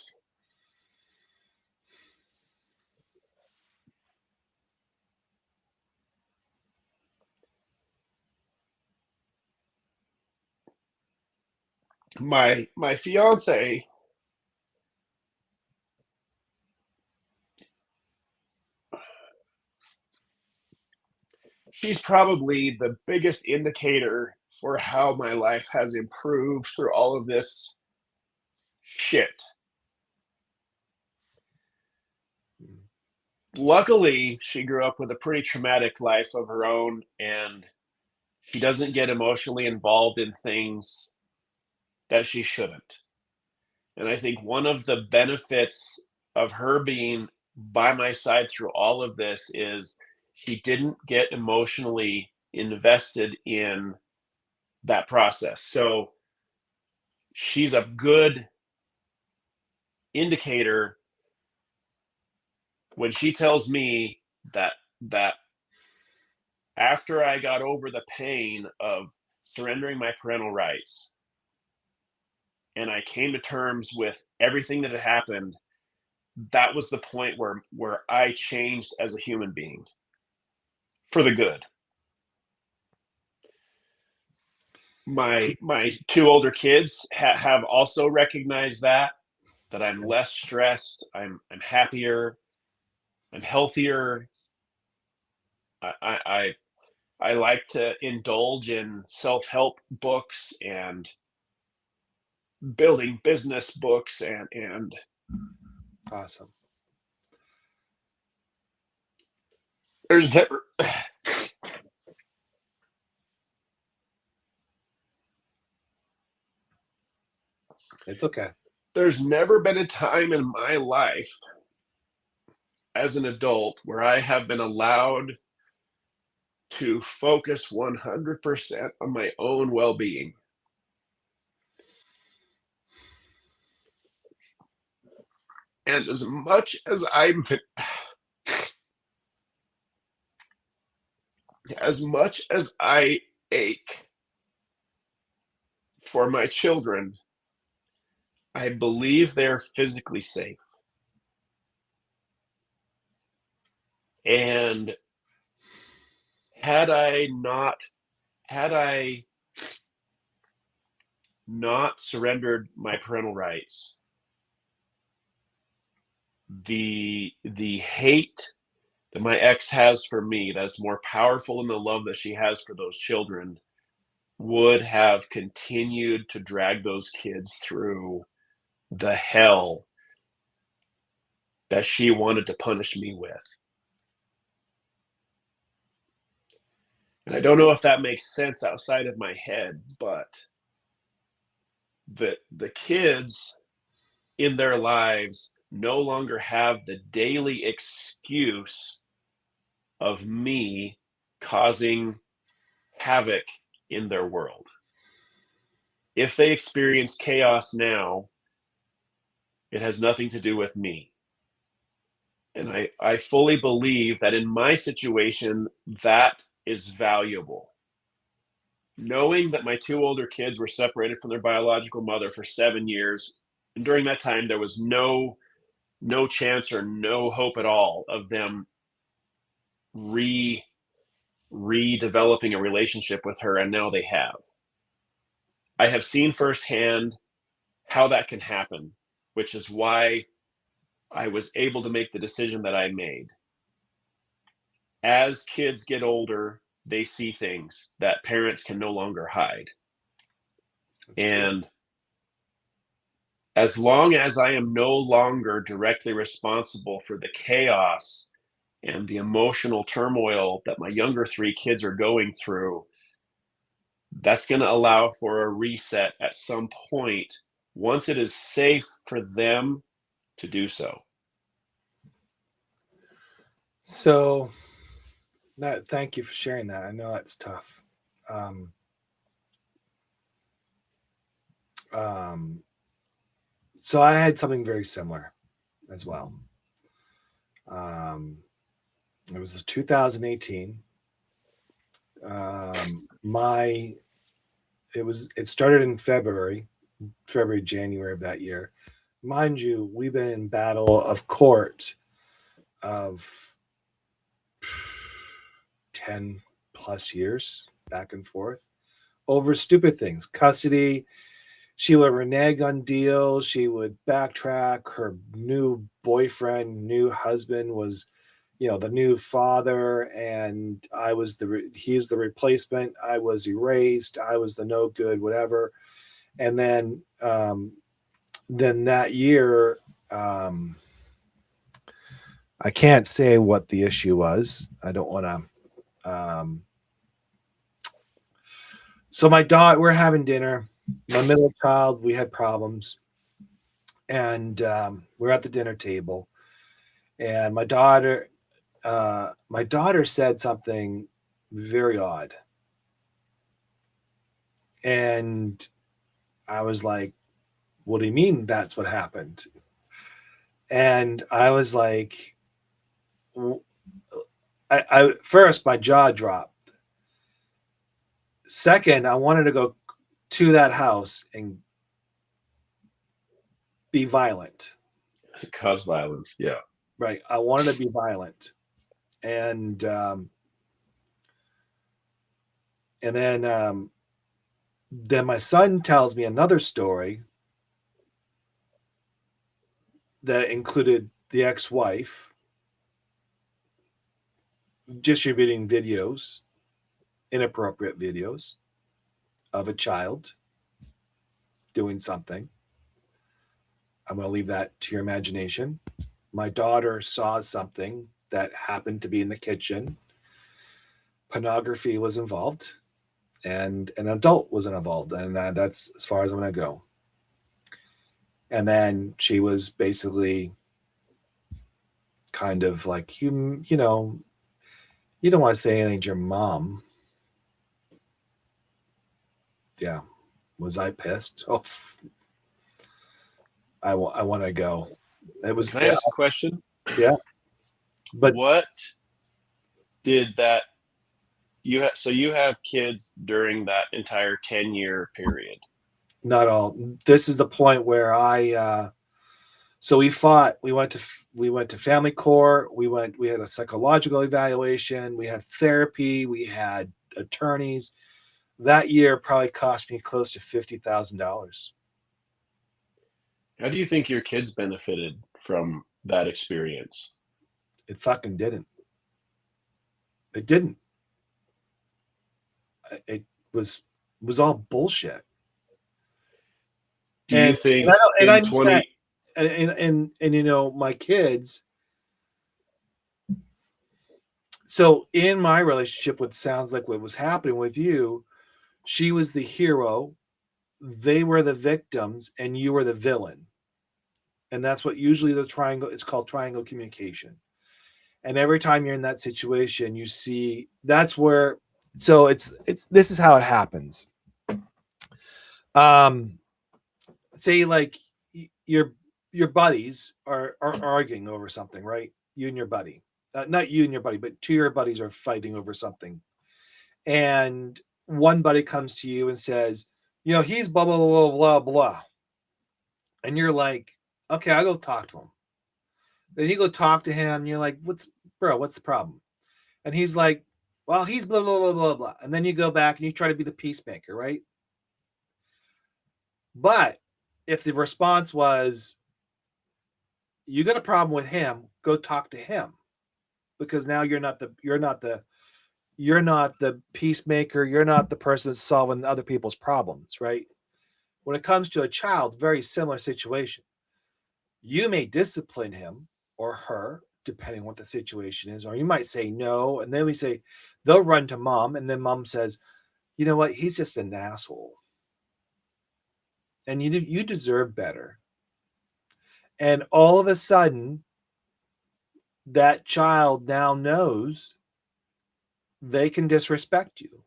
My fiance, she's probably the biggest indicator for how my life has improved through all of this shit. Luckily, she grew up with a pretty traumatic life of her own, and she doesn't get emotionally involved in things that she shouldn't. And I think one of the benefits of her being by my side through all of this is she didn't get emotionally invested in that process. So she's a good indicator when she tells me that after I got over the pain of surrendering my parental rights and I came to terms with everything that had happened, that was the point where I changed as a human being for the good. my two older kids have also recognized that I'm less stressed, I'm happier, I'm healthier. I like to indulge in self-help books and building business books and Awesome. there's never It's okay. there's never been a time in my life as an adult where I have been allowed to focus 100% on my own well-being. And as much as I ache for my children, I believe they're physically safe. And had I not surrendered my parental rights, the hate that my ex has for me, that's more powerful than the love that she has for those children, would have continued to drag those kids through the hell that she wanted to punish me with. And I don't know if that makes sense outside of my head, but the kids in their lives no longer have the daily excuse of me causing havoc in their world. If they experience chaos now, it has nothing to do with me. And I fully believe that in my situation, that is valuable. Knowing that my two older kids were separated from their biological mother for 7 years, and during that time there was no chance or no hope at all of them redeveloping a relationship with her, and now they have. I have seen firsthand how that can happen, which is why I was able to make the decision that I made. As kids get older, they see things that parents can no longer hide. That's true. And as long as I am no longer directly responsible for the chaos and the emotional turmoil that my younger three kids are going through, that's going to allow for a reset at some point once it is safe for them to do so. So thank you for sharing that. I know that's tough. So I had something very similar as well. It was 2018. It started in February, January of that year. Mind you, we've been in battle of court of 10 plus years back and forth over stupid things. Custody. She would renege on deals. She would backtrack. Her new boyfriend, new husband was, the new father, and he's the replacement. I was erased. I was the no good, whatever. And then that year, I can't say what the issue was. I don't want to. So my daughter, we're having dinner. My middle child, we had problems, and we're at the dinner table, and my daughter said something very odd, and I was like, "What do you mean? That's what happened?" And I was like, I first my jaw dropped. Second, I wanted to go to that house and be violent. Cause violence, yeah. Right. I wanted to be violent. And then Then my son tells me another story that included the ex-wife distributing videos, inappropriate videos of a child doing something. I'm going to leave that to your imagination. My daughter saw something that happened to be in the kitchen. Pornography was involved, and an adult was involved, and that's as far as I'm going to go. And then she was basically kind of like, you know, you don't want to say anything to your mom. Yeah. Was I pissed? Oh, I want to go. It was, Can I ask a question? yeah. But what did that so you have kids during that entire 10-year period? not all. This is the point where so we fought. We went to family court. We had a psychological evaluation. We had therapy. We had attorneys. That year probably cost me close to $50,000. How do you think your kids benefited from that experience? It fucking didn't. It didn't. It was all bullshit. Do you think I mean that, and you know, my kids. So in my relationship, what sounds like what was happening with you, she was the hero, they were the victims, and you were the villain. And that's what usually the triangle, it's called triangle communication. And every time you're in that situation, you see that's where, so it's this is how it happens. Say like your buddies are arguing over something, right? You and your buddy. Not you and your buddy, but two of your buddies are fighting over something. And one buddy comes to you and says, you know, he's blah, blah, blah, blah, blah. And you're like, okay, I'll go talk to him. Then you go talk to him and you're like, what's the problem? And he's like, well, he's blah, blah, blah, blah, blah. And then you go back and you try to be the peacemaker, right? But if the response was, you got a problem with him, go talk to him. Because now you're not the peacemaker, you're not the person that's solving other people's problems, right? When it comes to a child, very similar situation. You may discipline him or her, depending on what the situation is, or you might say no, and then they'll run to mom, and then mom says, you know what, he's just an asshole. And you deserve better. And all of a sudden, that child now knows they can disrespect you.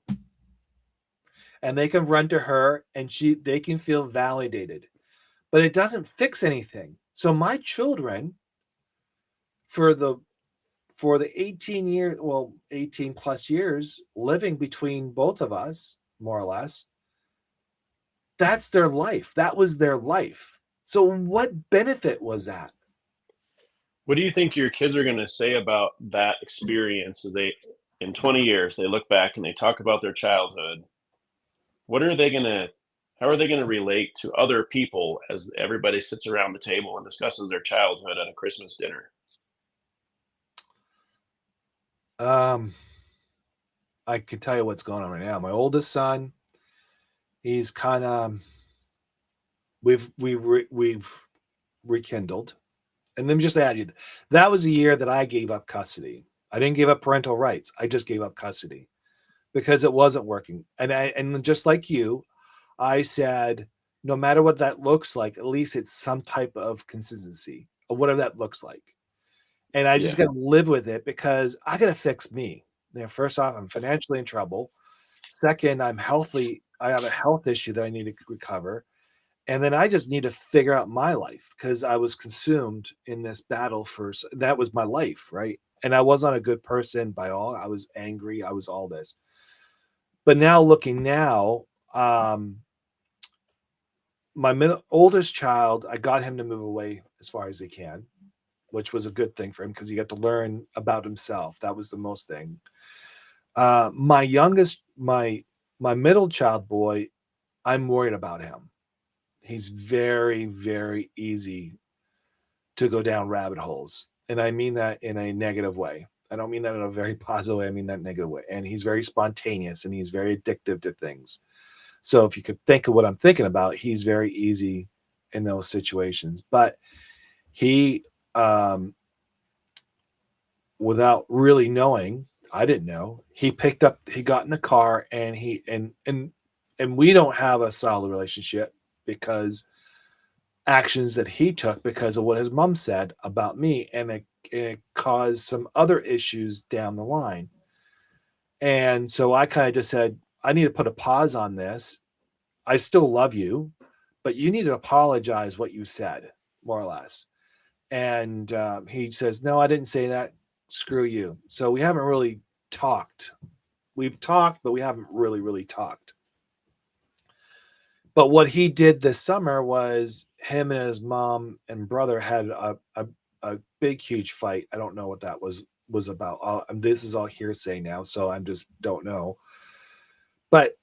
And they can run to her and they can feel validated. But it doesn't fix anything. So my children, for the 18 plus years living between both of us, more or less, that's their life. That was their life. So what benefit was that? What do you think your kids are going to say about that experience as in 20 years, they look back and they talk about their childhood? How are they going to relate to other people as everybody sits around the table and discusses their childhood at a Christmas dinner? I could tell you what's going on right now. My oldest son, he's kind of, we've rekindled. And let me just add you, that was a year that I gave up custody. I didn't give up parental rights. I just gave up custody because it wasn't working. And just like you, I said, no matter what that looks like, at least it's some type of consistency of whatever that looks like. And I just got to live with it because I got to fix me. You know, first off, I'm financially in trouble. Second, I'm healthy. I have a health issue that I need to recover. And then I just need to figure out my life because I was consumed in this battle that was my life, right? And I wasn't a good person by all. I was angry. I was all this. But now looking now, my oldest child, I got him to move away as far as he can, which was a good thing for him because he got to learn about himself. That was the most thing. My youngest, my middle child boy, I'm worried about him. He's very, very easy to go down rabbit holes. And I mean that in a negative way. I don't mean that in a very positive way. I mean that in a negative way. And he's very spontaneous and he's very addictive to things. So if you could think of what I'm thinking about, he's very easy in those situations. But he, without really knowing, I didn't know, he got in the car and and we don't have a solid relationship because actions that he took because of what his mom said about me, and it caused some other issues down the line. And so I kind of just said, I need to put a pause on this. I still love you, but you need to apologize what you said, more or less. And he says, no, I didn't say that. Screw you. So we haven't really talked. We've talked, but we haven't really, really talked. But what he did this summer was him and his mom and brother had a big, huge fight. I don't know what that was about. This is all hearsay now, so I just don't know. But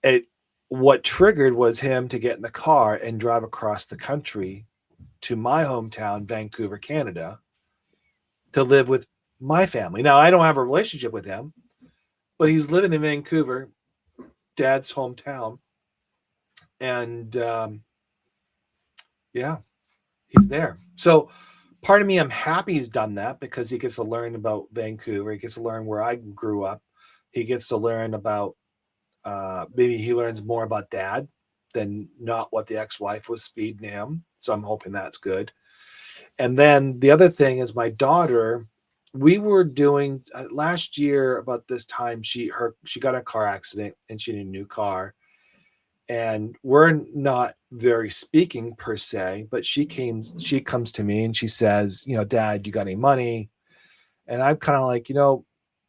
what triggered was him to get in the car and drive across the country to my hometown, Vancouver, Canada, to live with my family. Now, I don't have a relationship with him, but he's living in Vancouver, dad's hometown. And yeah, he's there. So part of me, I'm happy he's done that because he gets to learn about Vancouver. He gets to learn where I grew up. He gets to learn about, maybe he learns more about dad than not what the ex-wife was feeding him. So I'm hoping that's good. And then the other thing is my daughter, we were doing last year about this time, she got in a car accident and she needed a new car. And we're not very speaking per se, but she comes to me and she says, Dad, you got any money? And I'm kind of like,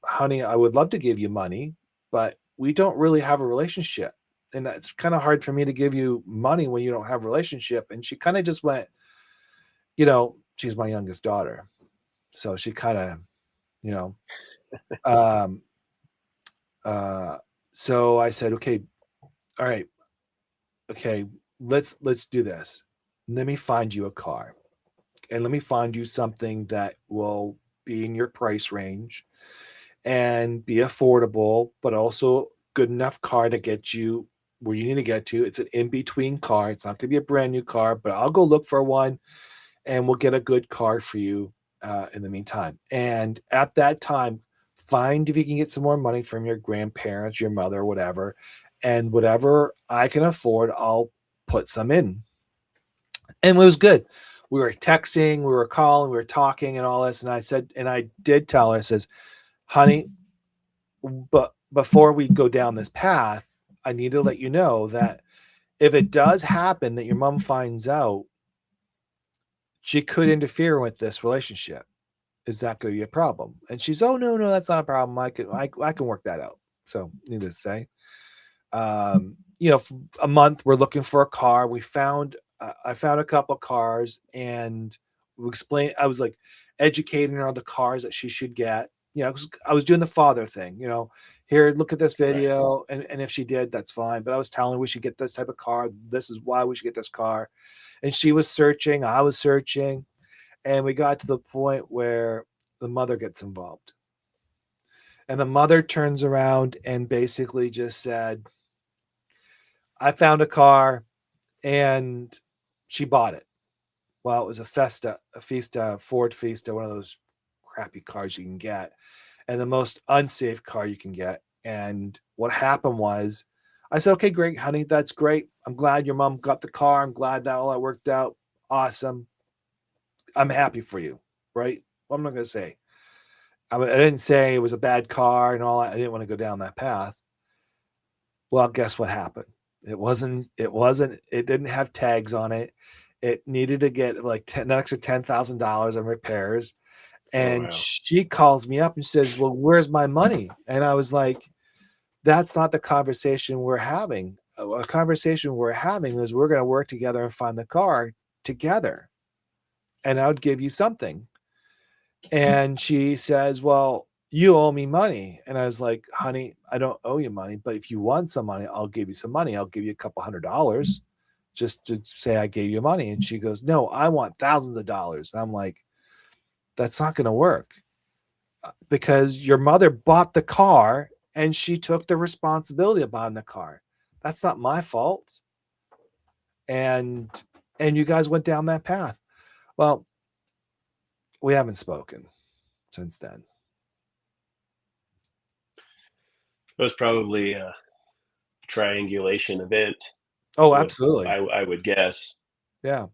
honey, I would love to give you money, but we don't really have a relationship. And it's kind of hard for me to give you money when you don't have a relationship. And she kind of just went, she's my youngest daughter. So she kind of, um, so I said, okay, all right, okay, let's do this. Let me find you a car and let me find you something that will be in your price range and be affordable, but also good enough car to get you where you need to get to. It's an in-between car. It's not going to be a brand new car, but I'll go look for one and we'll get a good car for you in the meantime. And at that time, find if you can get some more money from your grandparents, your mother, whatever, and whatever I can afford, I'll put some in. And it was good. We were texting, we were calling, we were talking and all this. And I did tell her, I says, honey, but before we go down this path, I need to let you know that if it does happen that your mom finds out, she could interfere with this relationship. Is that going to be a problem? And she's, oh, no, that's not a problem. I can work that out. So needless to say, a month we're looking for a car. I found a couple of cars and I was like educating her on the cars that she should get. I was doing the father thing, here, look at this video. Right. And if she did, that's fine. But I was telling her we should get this type of car. This is why we should get this car. And she was searching, I was searching. And we got to the point where the mother gets involved. And the mother turns around and basically just said, I found a car and she bought it. Well, it was a Fiesta, Ford Fiesta, one of those crappy cars you can get, and the most unsafe car you can get. And what happened was, I said, okay, great, honey, that's great. I'm glad your mom got the car. I'm glad that all that worked out. Awesome. I'm happy for you, right? What am I going to say? I didn't say it was a bad car and all that. I didn't want to go down that path. Well, guess what happened? It didn't have tags on it. It needed to get like an extra $10,000 on repairs. And wow. She calls me up and says, well, where's my money? And I was like, that's not the conversation we're having. A conversation we're having is we're going to work together and find the car together. And I would give you something. And she says, well, you owe me money. And I was like, honey, I don't owe you money, but if you want some money, I'll give you some money. I'll give you a couple $100 just to say I gave you money. And she goes, no, I want thousands of dollars. And I'm like, that's not going to work because your mother bought the car and she took the responsibility of buying the car. That's not my fault. And you guys went down that path. Well, we haven't spoken since then. It was probably a triangulation event. Oh, absolutely. I would guess. Yeah.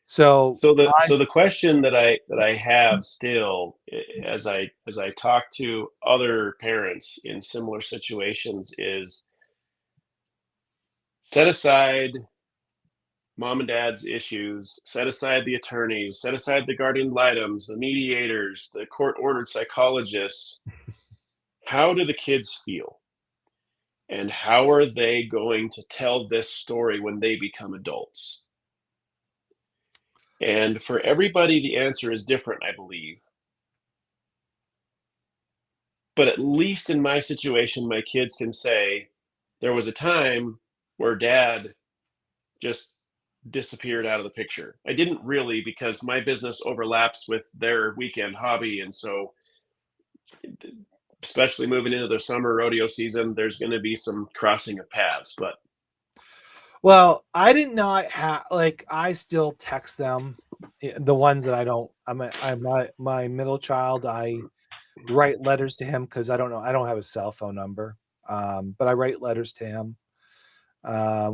So the question that I have still, as I talk to other parents in similar situations, is set aside mom and dad's issues, set aside the attorneys, set aside the guardian ad litems, the mediators, the court ordered psychologists. How do the kids feel? And how are they going to tell this story when they become adults? And for everybody, the answer is different, I believe. But at least in my situation, my kids can say, there was a time where dad just disappeared out of the picture. I didn't really, because my business overlaps with their weekend hobby. And so, especially moving into the summer rodeo season, there's going to be some crossing of paths. But well, I did not have, like, I still text them, the ones that I don't. My middle child, I write letters to him because I don't have a cell phone number, but I write letters to him,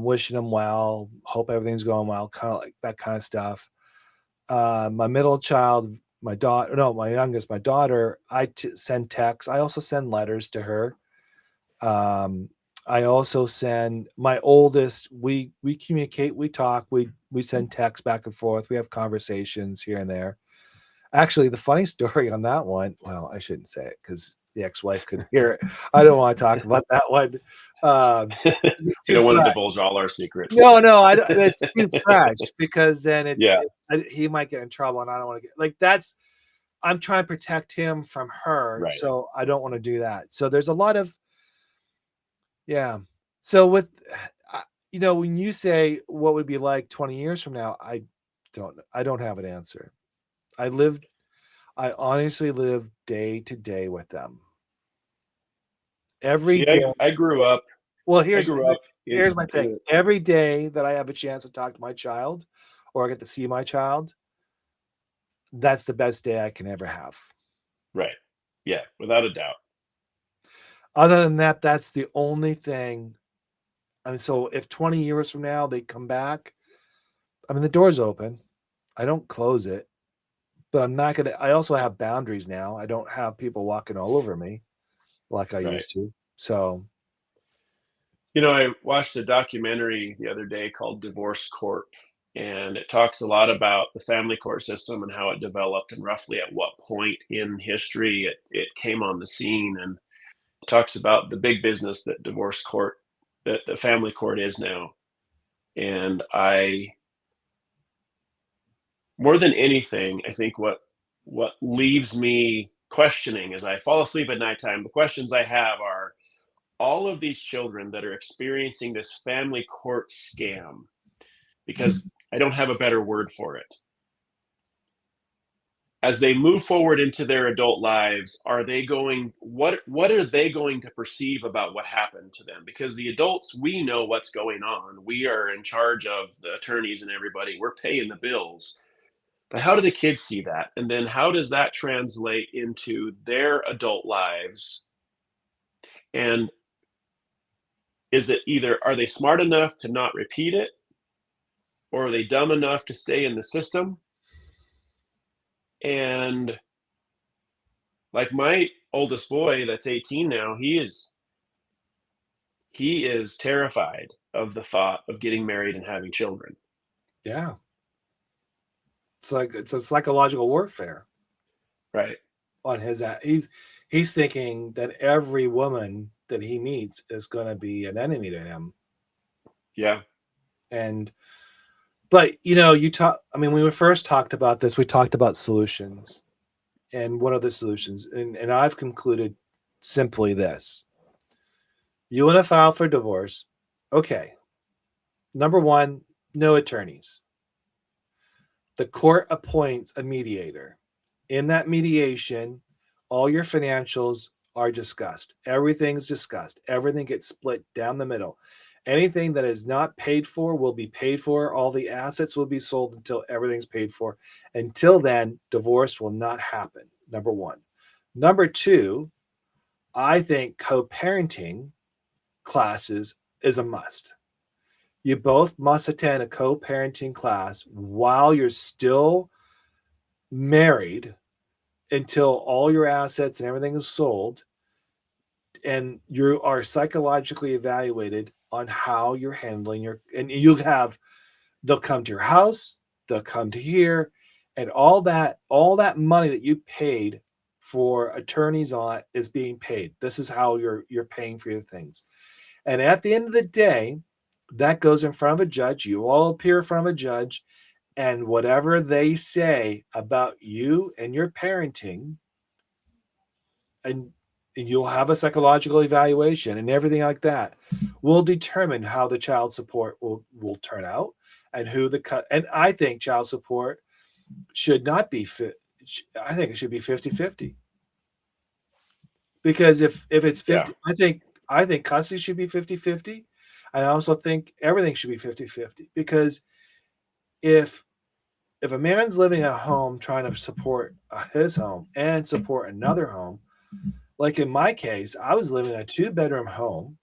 wishing him well, hope everything's going well, kind of like that kind of stuff. My middle child, my daughter, no, my youngest, my daughter, send texts. I also send letters to her. I also send my oldest. We communicate, we talk, we send texts back and forth. We have conversations here and there. Actually, the funny story on that one, well, I shouldn't say it because the ex-wife could hear it. I don't want to talk about that one. You don't want to divulge all our secrets. No, it's too fresh because then he might get in trouble, and I don't want to get like that's. I'm trying to protect him from her, right. So I don't want to do that. So there's a lot of, yeah. So with, when you say what would be like 20 years from now, I don't have an answer. I honestly live day to day with them. Every day. I grew up. Well, here's my thing. Every day that I have a chance to talk to my child or I get to see my child, that's the best day I can ever have. Right. Yeah, without a doubt. Other than that, that's the only thing. And so if 20 years from now they come back, I mean, the door's open. I don't close it, but I'm not going to. I also have boundaries now. I don't have people walking all over me like I used to. So, I watched a documentary the other day called Divorce Court, and it talks a lot about the family court system and how it developed and roughly at what point in history it came on the scene. And it talks about the big business that that the family court is now. And more than anything, I think what leaves me questioning as I fall asleep at nighttime, the questions I have are all of these children that are experiencing this family court scam, because I don't have a better word for it. As they move forward into their adult lives, what are they going to perceive about what happened to them? Because the adults, we know what's going on. We are in charge of the attorneys and everybody. We're paying the bills. But how do the kids see that? And then how does that translate into their adult lives? And is it either, are they smart enough to not repeat it? Or are they dumb enough to stay in the system? And like my oldest boy that's 18 now, he is terrified of the thought of getting married and having children. Yeah. It's a psychological warfare. Right. On his he's thinking that every woman that he meets is going to be an enemy to him. Yeah. But when we first talked about this, we talked about solutions. And what are the solutions? And I've concluded simply this. You want to file for divorce. Okay. Number one, no attorneys. The court appoints a mediator. In that mediation, all your financials are discussed. Everything's discussed. Everything gets split down the middle. Anything that is not paid for will be paid for. All the assets will be sold until everything's paid for. Until then, divorce will not happen. Number one. Number two, I think co-parenting classes is a must. You both must attend a co-parenting class while you're still married until all your assets and everything is sold, and you are psychologically evaluated on how you're handling and they'll come to your house, they'll come to here, and all that money that you paid for attorneys on it is being paid. This is how you're paying for your things. And at the end of the day, that goes in front of a judge. You all appear in front of a judge, and whatever they say about you and your parenting, and you'll have a psychological evaluation and everything like that, will determine how the child support will turn out, and who the cut. And I think child support should not be fit. I think it should be 50-50. Because if it's 50, Yeah. I think custody should be 50-50. I also think everything should be 50-50, because if a man's living at home trying to support his home and support another home, like in my case, I was living in a 2-bedroom home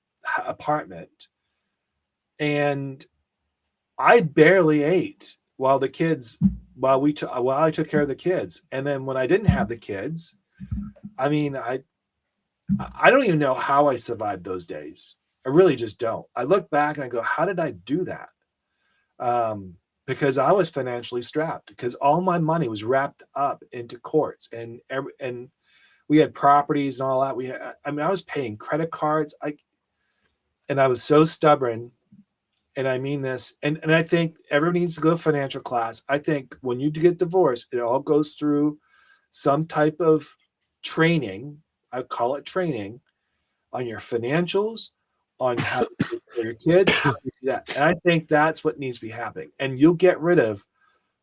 apartment, and I barely ate while I took care of the kids. And then when I didn't have the kids, I mean, I don't even know how I survived those days. I really just don't. I look back and I go, how did I do that? Because I was financially strapped, because all my money was wrapped up into courts, and we had properties and all that. I was paying credit cards. And I was so stubborn, and I mean this, and I think everybody needs to go to financial class. I think when you get divorced, it all goes through some type of training. I call it training on your financials, on how to take care of your kids, how to do that. And I think that's what needs to be happening. And you'll get rid of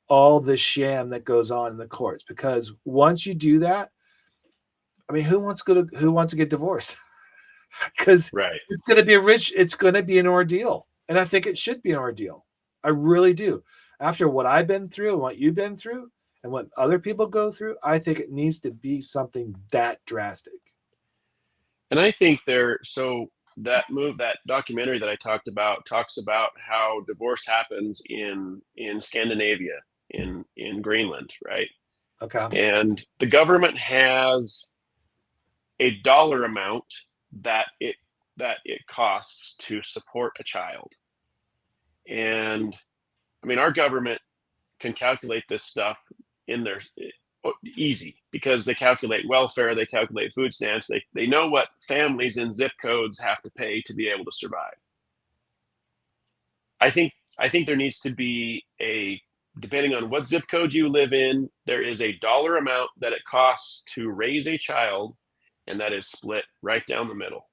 all the sham that goes on in the courts, because once you do that, I mean, who wants to get divorced? Because Right. it's going to be an ordeal. And I think it should be an ordeal. I really do. After what I've been through and what you've been through and what other people go through, I think it needs to be something that drastic. And I think that documentary that I talked about talks about how divorce happens in Scandinavia, in Greenland, right? Okay. And the government has a dollar amount that it costs to support a child. And I mean, our government can calculate this stuff in their easy, because they calculate welfare, they calculate food stamps, they know what families in zip codes have to pay to be able to survive. I think there needs to be depending on what zip code you live in, there is a dollar amount that it costs to raise a child, and that is split right down the middle.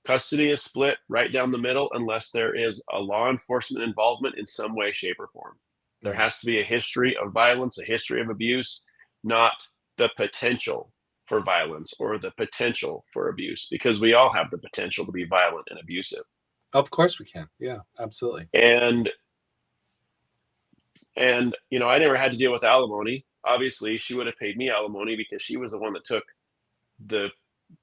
Custody is split right down the middle unless there is a law enforcement involvement in some way, shape, or form. There has to be a history of violence, a history of abuse, not the potential for violence or the potential for abuse, because we all have the potential to be violent and abusive. Of course we can. Yeah, absolutely. And I never had to deal with alimony. Obviously, she would have paid me alimony because she was the one that took the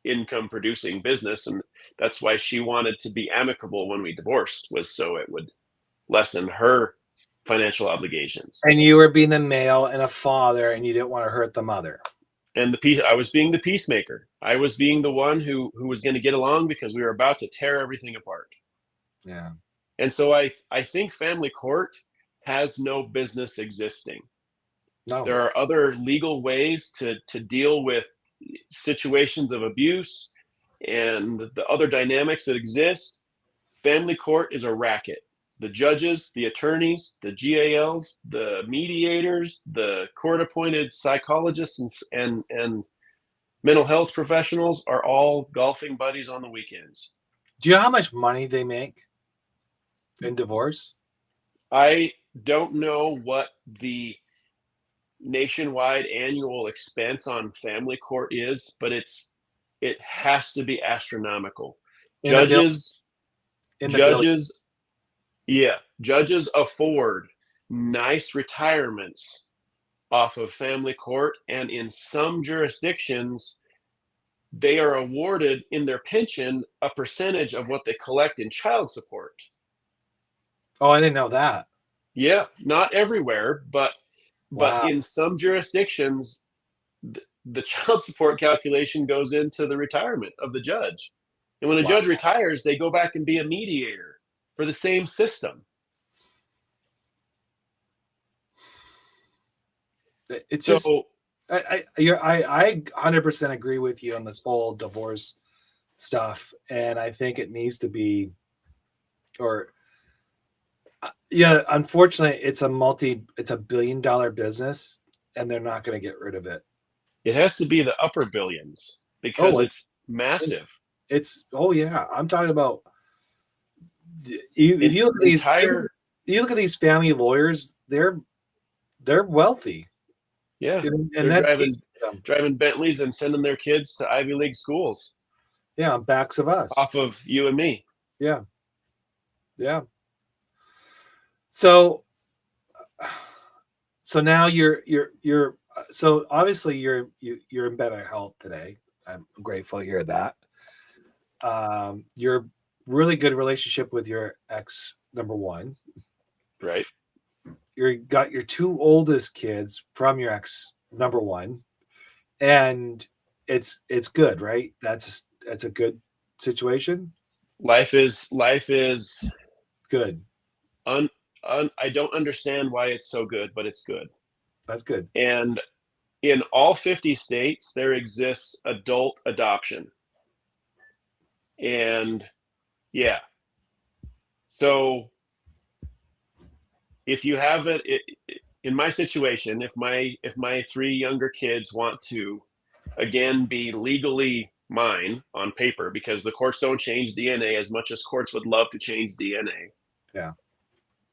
income producing business, and that's why she wanted to be amicable when we divorced, was so it would lessen her financial obligations. And you were being the male and a father, and you didn't want to hurt the mother. And I was being the peacemaker. I was being the one who was going to get along, because we were about to tear everything apart. Yeah. And so I think family court has no business existing. No. There are other legal ways to deal with situations of abuse and the other dynamics that exist. Family court is a racket. the judges, the attorneys, the GALs, the mediators, the court-appointed psychologists and mental health professionals are all golfing buddies on the weekends. Do you know how much money they make in divorce? I don't know what the nationwide annual expense on family court is, but it has to be astronomical. In the bill, Judges, in the bill. judges, yeah, judges afford nice retirements off of family court, and in some jurisdictions, they are awarded in their pension a percentage of what they collect in child support. Oh, I didn't know that. Yeah, not everywhere, but Wow. in some jurisdictions, the child support calculation goes into the retirement of the judge. And when a Wow. judge retires, they go back and be a mediator for the same system. It's So just I 100% agree with you on this whole divorce stuff, and I think it needs to be, or yeah, unfortunately, it's a billion-dollar business, and they're not going to get rid of it. it has to be the upper billions because Oh, it's massive. oh yeah, I'm talking about if you look at these Entire, you look at these family lawyers, they're wealthy, yeah, and they're that's driving Bentleys and sending their kids to Ivy League schools yeah, on backs of us. off of you and me. Yeah. Yeah. So now you're so obviously you're in better health today. I'm grateful to hear that. You're really good relationship with your ex, number one. Right. You got your two oldest kids from your ex, number one, and it's good, right? That's a good situation. Life is Good. I don't understand why it's so good, but it's good. That's good. And in all 50 states, there exists adult adoption. And yeah. So if you have in my situation, if my three younger kids want to again be legally mine on paper, because the courts don't change DNA as much as courts would love to change DNA. Yeah.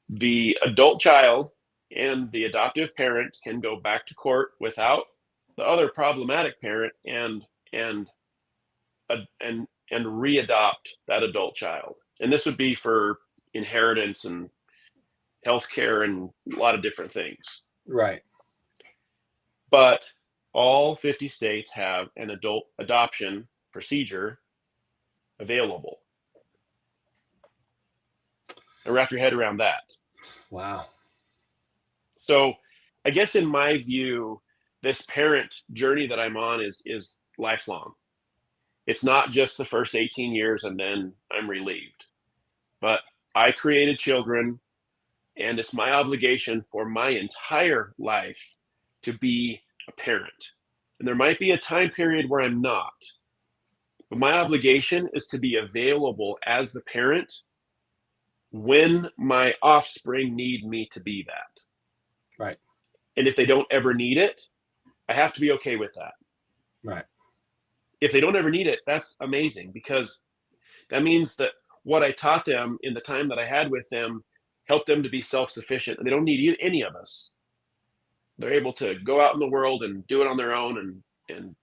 The adult child and the adoptive parent can go back to court without the other problematic parent and readopt that adult child. And this would be for inheritance and healthcare and a lot of different things. Right. But all 50 states have an adult adoption procedure available. And wrap your head around that. Wow. So I guess in my view, this parent journey that I'm on is lifelong. It's not just the first 18 years and then I'm relieved. But I created children, and it's my obligation for my entire life to be a parent. And there might be a time period where I'm not. But my obligation is to be available as the parent when my offspring need me to be that. Right. And if they don't ever need it, I have to be okay with that. Right. If they don't ever need it, that's amazing, because that means that what I taught them in the time that I had with them helped them to be self-sufficient, and they don't need any of us. They're able to go out in the world and do it on their own and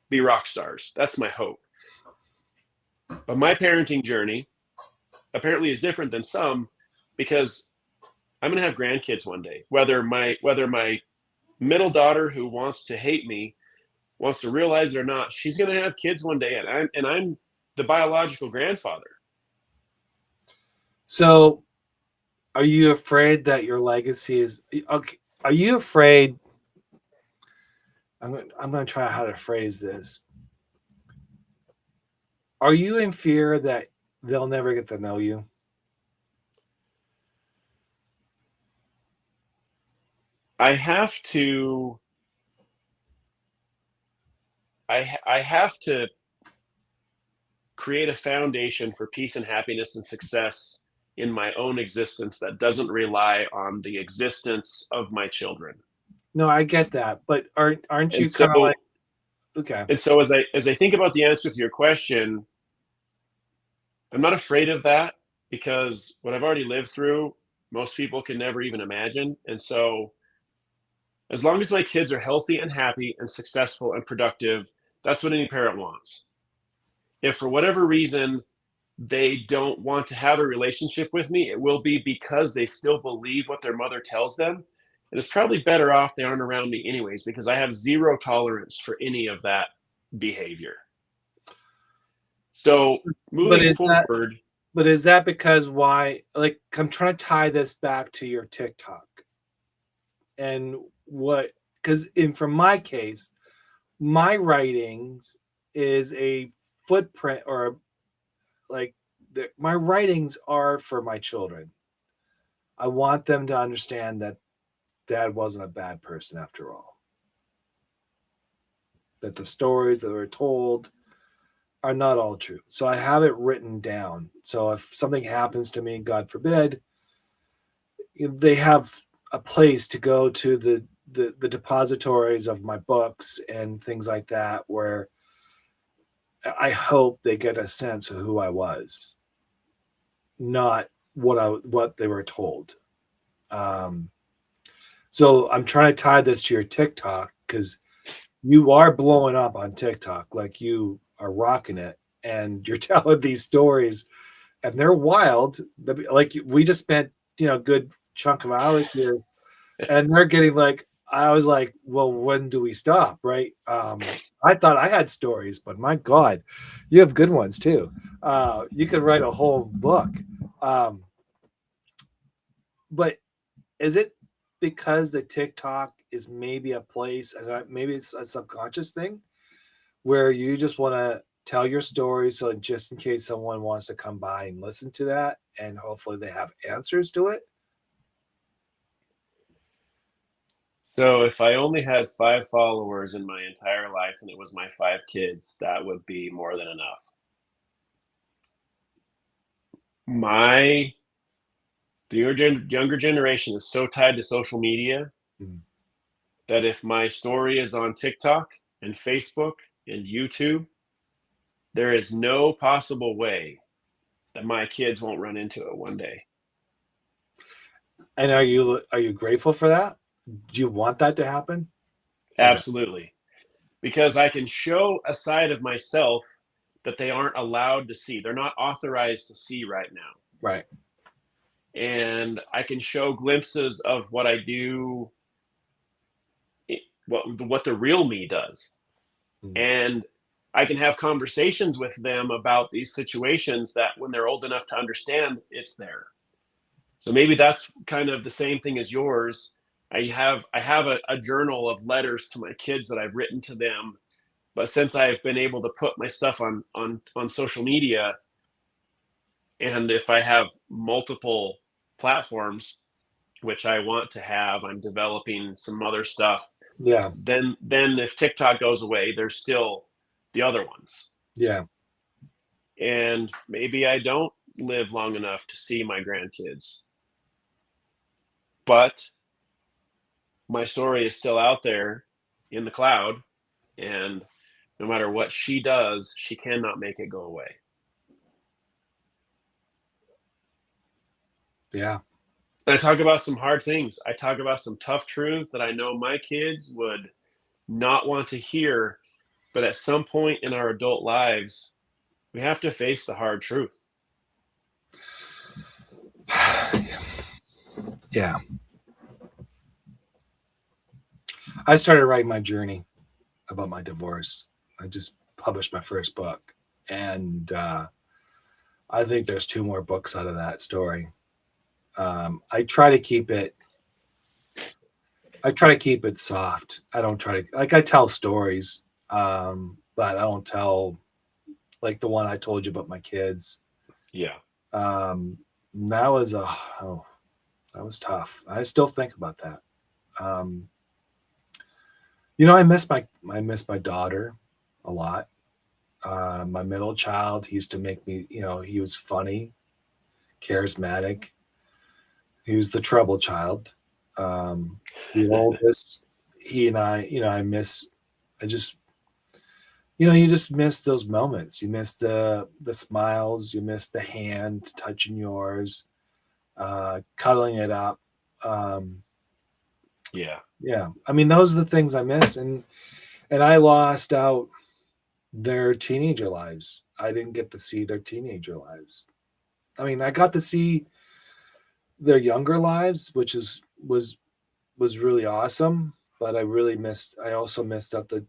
be rock stars. That's my hope. But my parenting journey apparently is different than some, because I'm going to have grandkids one day. Whether my middle daughter, who wants to hate me, wants to realize it or not, she's going to have kids one day, and I'm the biological grandfather. So, are you afraid that your legacy is okay? Are you afraid? I'm going to try how to phrase this. Are you in fear that they'll never get to know you? I have to create a foundation for peace and happiness and success in my own existence that doesn't rely on the existence of my children. No, I get that, but aren't And you kind of like, so okay? as I think about the answer to your question, I'm not afraid of that because what I've already lived through, most people can never even imagine. And so as long as my kids are healthy and happy and successful and productive, that's what any parent wants. If for whatever reason they don't want to have a relationship with me, it will be because they still believe what their mother tells them. And it's probably better off they aren't around me anyways, because I have zero tolerance for any of that behavior. So But moving is that forward, but is that because why? Like, I'm trying to tie this back to your TikTok and what, because in from my case, my writings is a footprint or like my writings are for my children. I want them to understand that dad wasn't a bad person after all. That the stories that were told are not all true. So I have it written down. So if something happens to me, God forbid, they have a place to go to the depositories of my books and things like that where I hope they get a sense of who I was, not what they were told. Um, so I'm trying to tie this to your TikTok because you are blowing up on TikTok, like you are rocking it, and you're telling these stories, and they're wild. Like we just spent a good chunk of hours here, and they're getting like I was like, well, when do we stop, right? I thought I had stories, but my God, you have good ones too. You could write a whole book. Um, but is it because the TikTok is maybe a place, and maybe it's a subconscious thing where you just want to tell your story, so just in case someone wants to come by and listen to that, and hopefully they have answers to it? so if I only had 5 followers in my entire life and it was my 5 kids, that would be more than enough. My the younger generation is so tied to social media Mm. that if my story is on TikTok and Facebook and YouTube, there is no possible way that my kids won't run into it one day. And are you grateful for that? Do you want that to happen or no? Absolutely. Because I can show a side of myself that they aren't allowed to see. They're not authorized to see right now. Right. And I can show glimpses of what I do, what the real me does. Mm. And I can have conversations with them about these situations that when they're old enough to understand, it's there. So maybe that's kind of the same thing as yours. I have a journal of letters to my kids that I've written to them, but since I've been able to put my stuff on social media, and if I have multiple platforms, which I want to have, I'm developing some other stuff. Yeah. Then if TikTok goes away, there's still the other ones. Yeah. And maybe I don't live long enough to see my grandkids, but my story is still out there in the cloud, and no matter what she does, she cannot make it go away. Yeah. And I talk about some hard things. I talk about some tough truths that I know my kids would not want to hear, but at some point in our adult lives, we have to face the hard truth. Yeah. I started writing my journey about my divorce. I just published my first book, and I think there's two more books out of that story. I try to keep it. I try to keep it soft. I don't try to like I tell stories, but I don't tell like the one I told you about my kids. Yeah. That was that was tough. I still think about that. Um, I miss my daughter a lot. My middle child, he used to make me, he was funny. charismatic. He was the trouble child. The oldest. He and I, I just, you just miss those moments. You miss the smiles. You miss the hand touching yours, cuddling it up. Yeah. Yeah. I mean, those are the things I miss. And I lost out their teenager lives. I didn't get to see their teenager lives. I mean, I got to see their younger lives, which was really awesome. But I also missed out I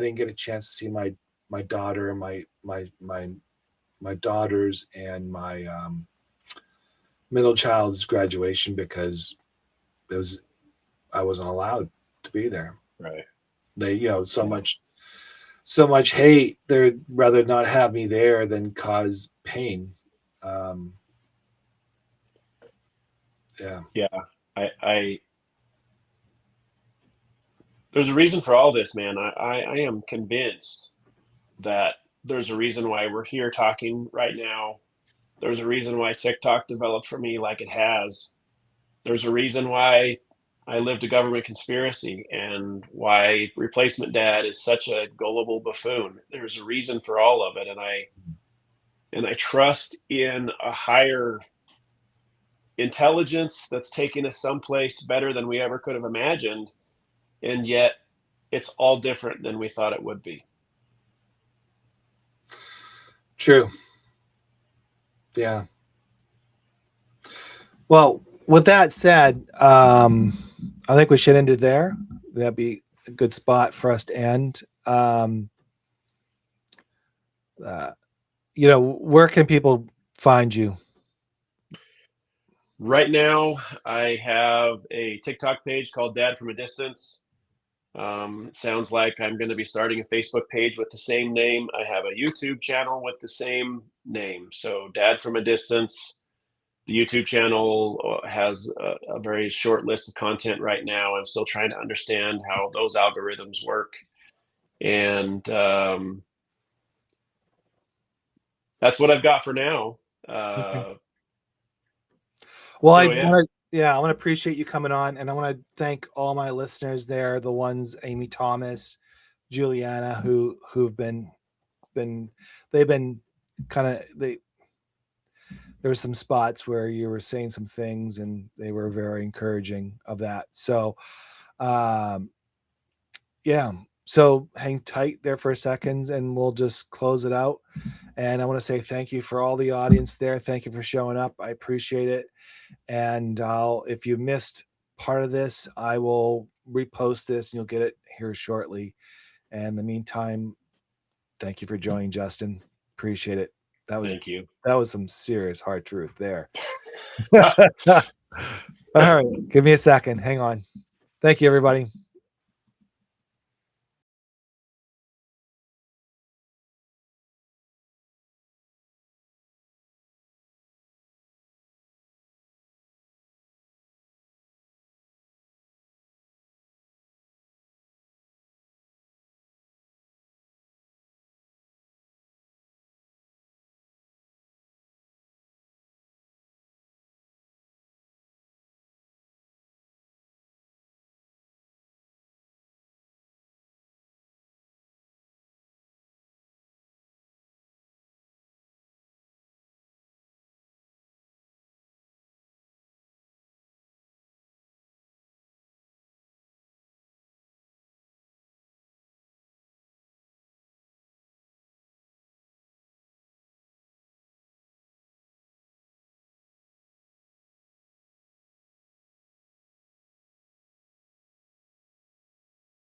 didn't get a chance to see my daughter, my daughters, and my middle child's graduation because I wasn't allowed to be there. Right. They, so much hate. They'd rather not have me there than cause pain. Yeah. I there's a reason for all this, man. I am convinced that there's a reason why we're here talking right now. There's a reason why TikTok developed for me like it has. There's a reason why I lived a government conspiracy and why replacement dad is such a gullible buffoon. There's a reason for all of it. And I trust in a higher intelligence that's taking us someplace better than we ever could have imagined. And yet it's all different than we thought it would be. True. Yeah. Well, with that said, I think we should end it there. That'd be a good spot for us to end. Where can people find you? Right now, I have a TikTok page called Dad from a Distance. Sounds like I'm going to be starting a Facebook page with the same name. I have a YouTube channel with the same name. So Dad from a Distance. The YouTube channel has a very short list of content right now. I'm still trying to understand how those algorithms work. And that's what I've got for now. Okay. Well, so, I yeah. want to appreciate you coming on, and I want to thank all my listeners there, the ones, Amy Thomas, Juliana, who've been they've been there were some spots where you were saying some things and they were very encouraging of that. So, yeah. So hang tight there for a second and we'll just close it out. And I want to say thank you for all the audience there. Thank you for showing up. I appreciate it. And if you missed part of this, I will repost this and you'll get it here shortly. And in the meantime, thank you for joining, Justin. Appreciate it. Thank you. That was some serious hard truth there. All right. Give me a second. Hang on. Thank you, everybody.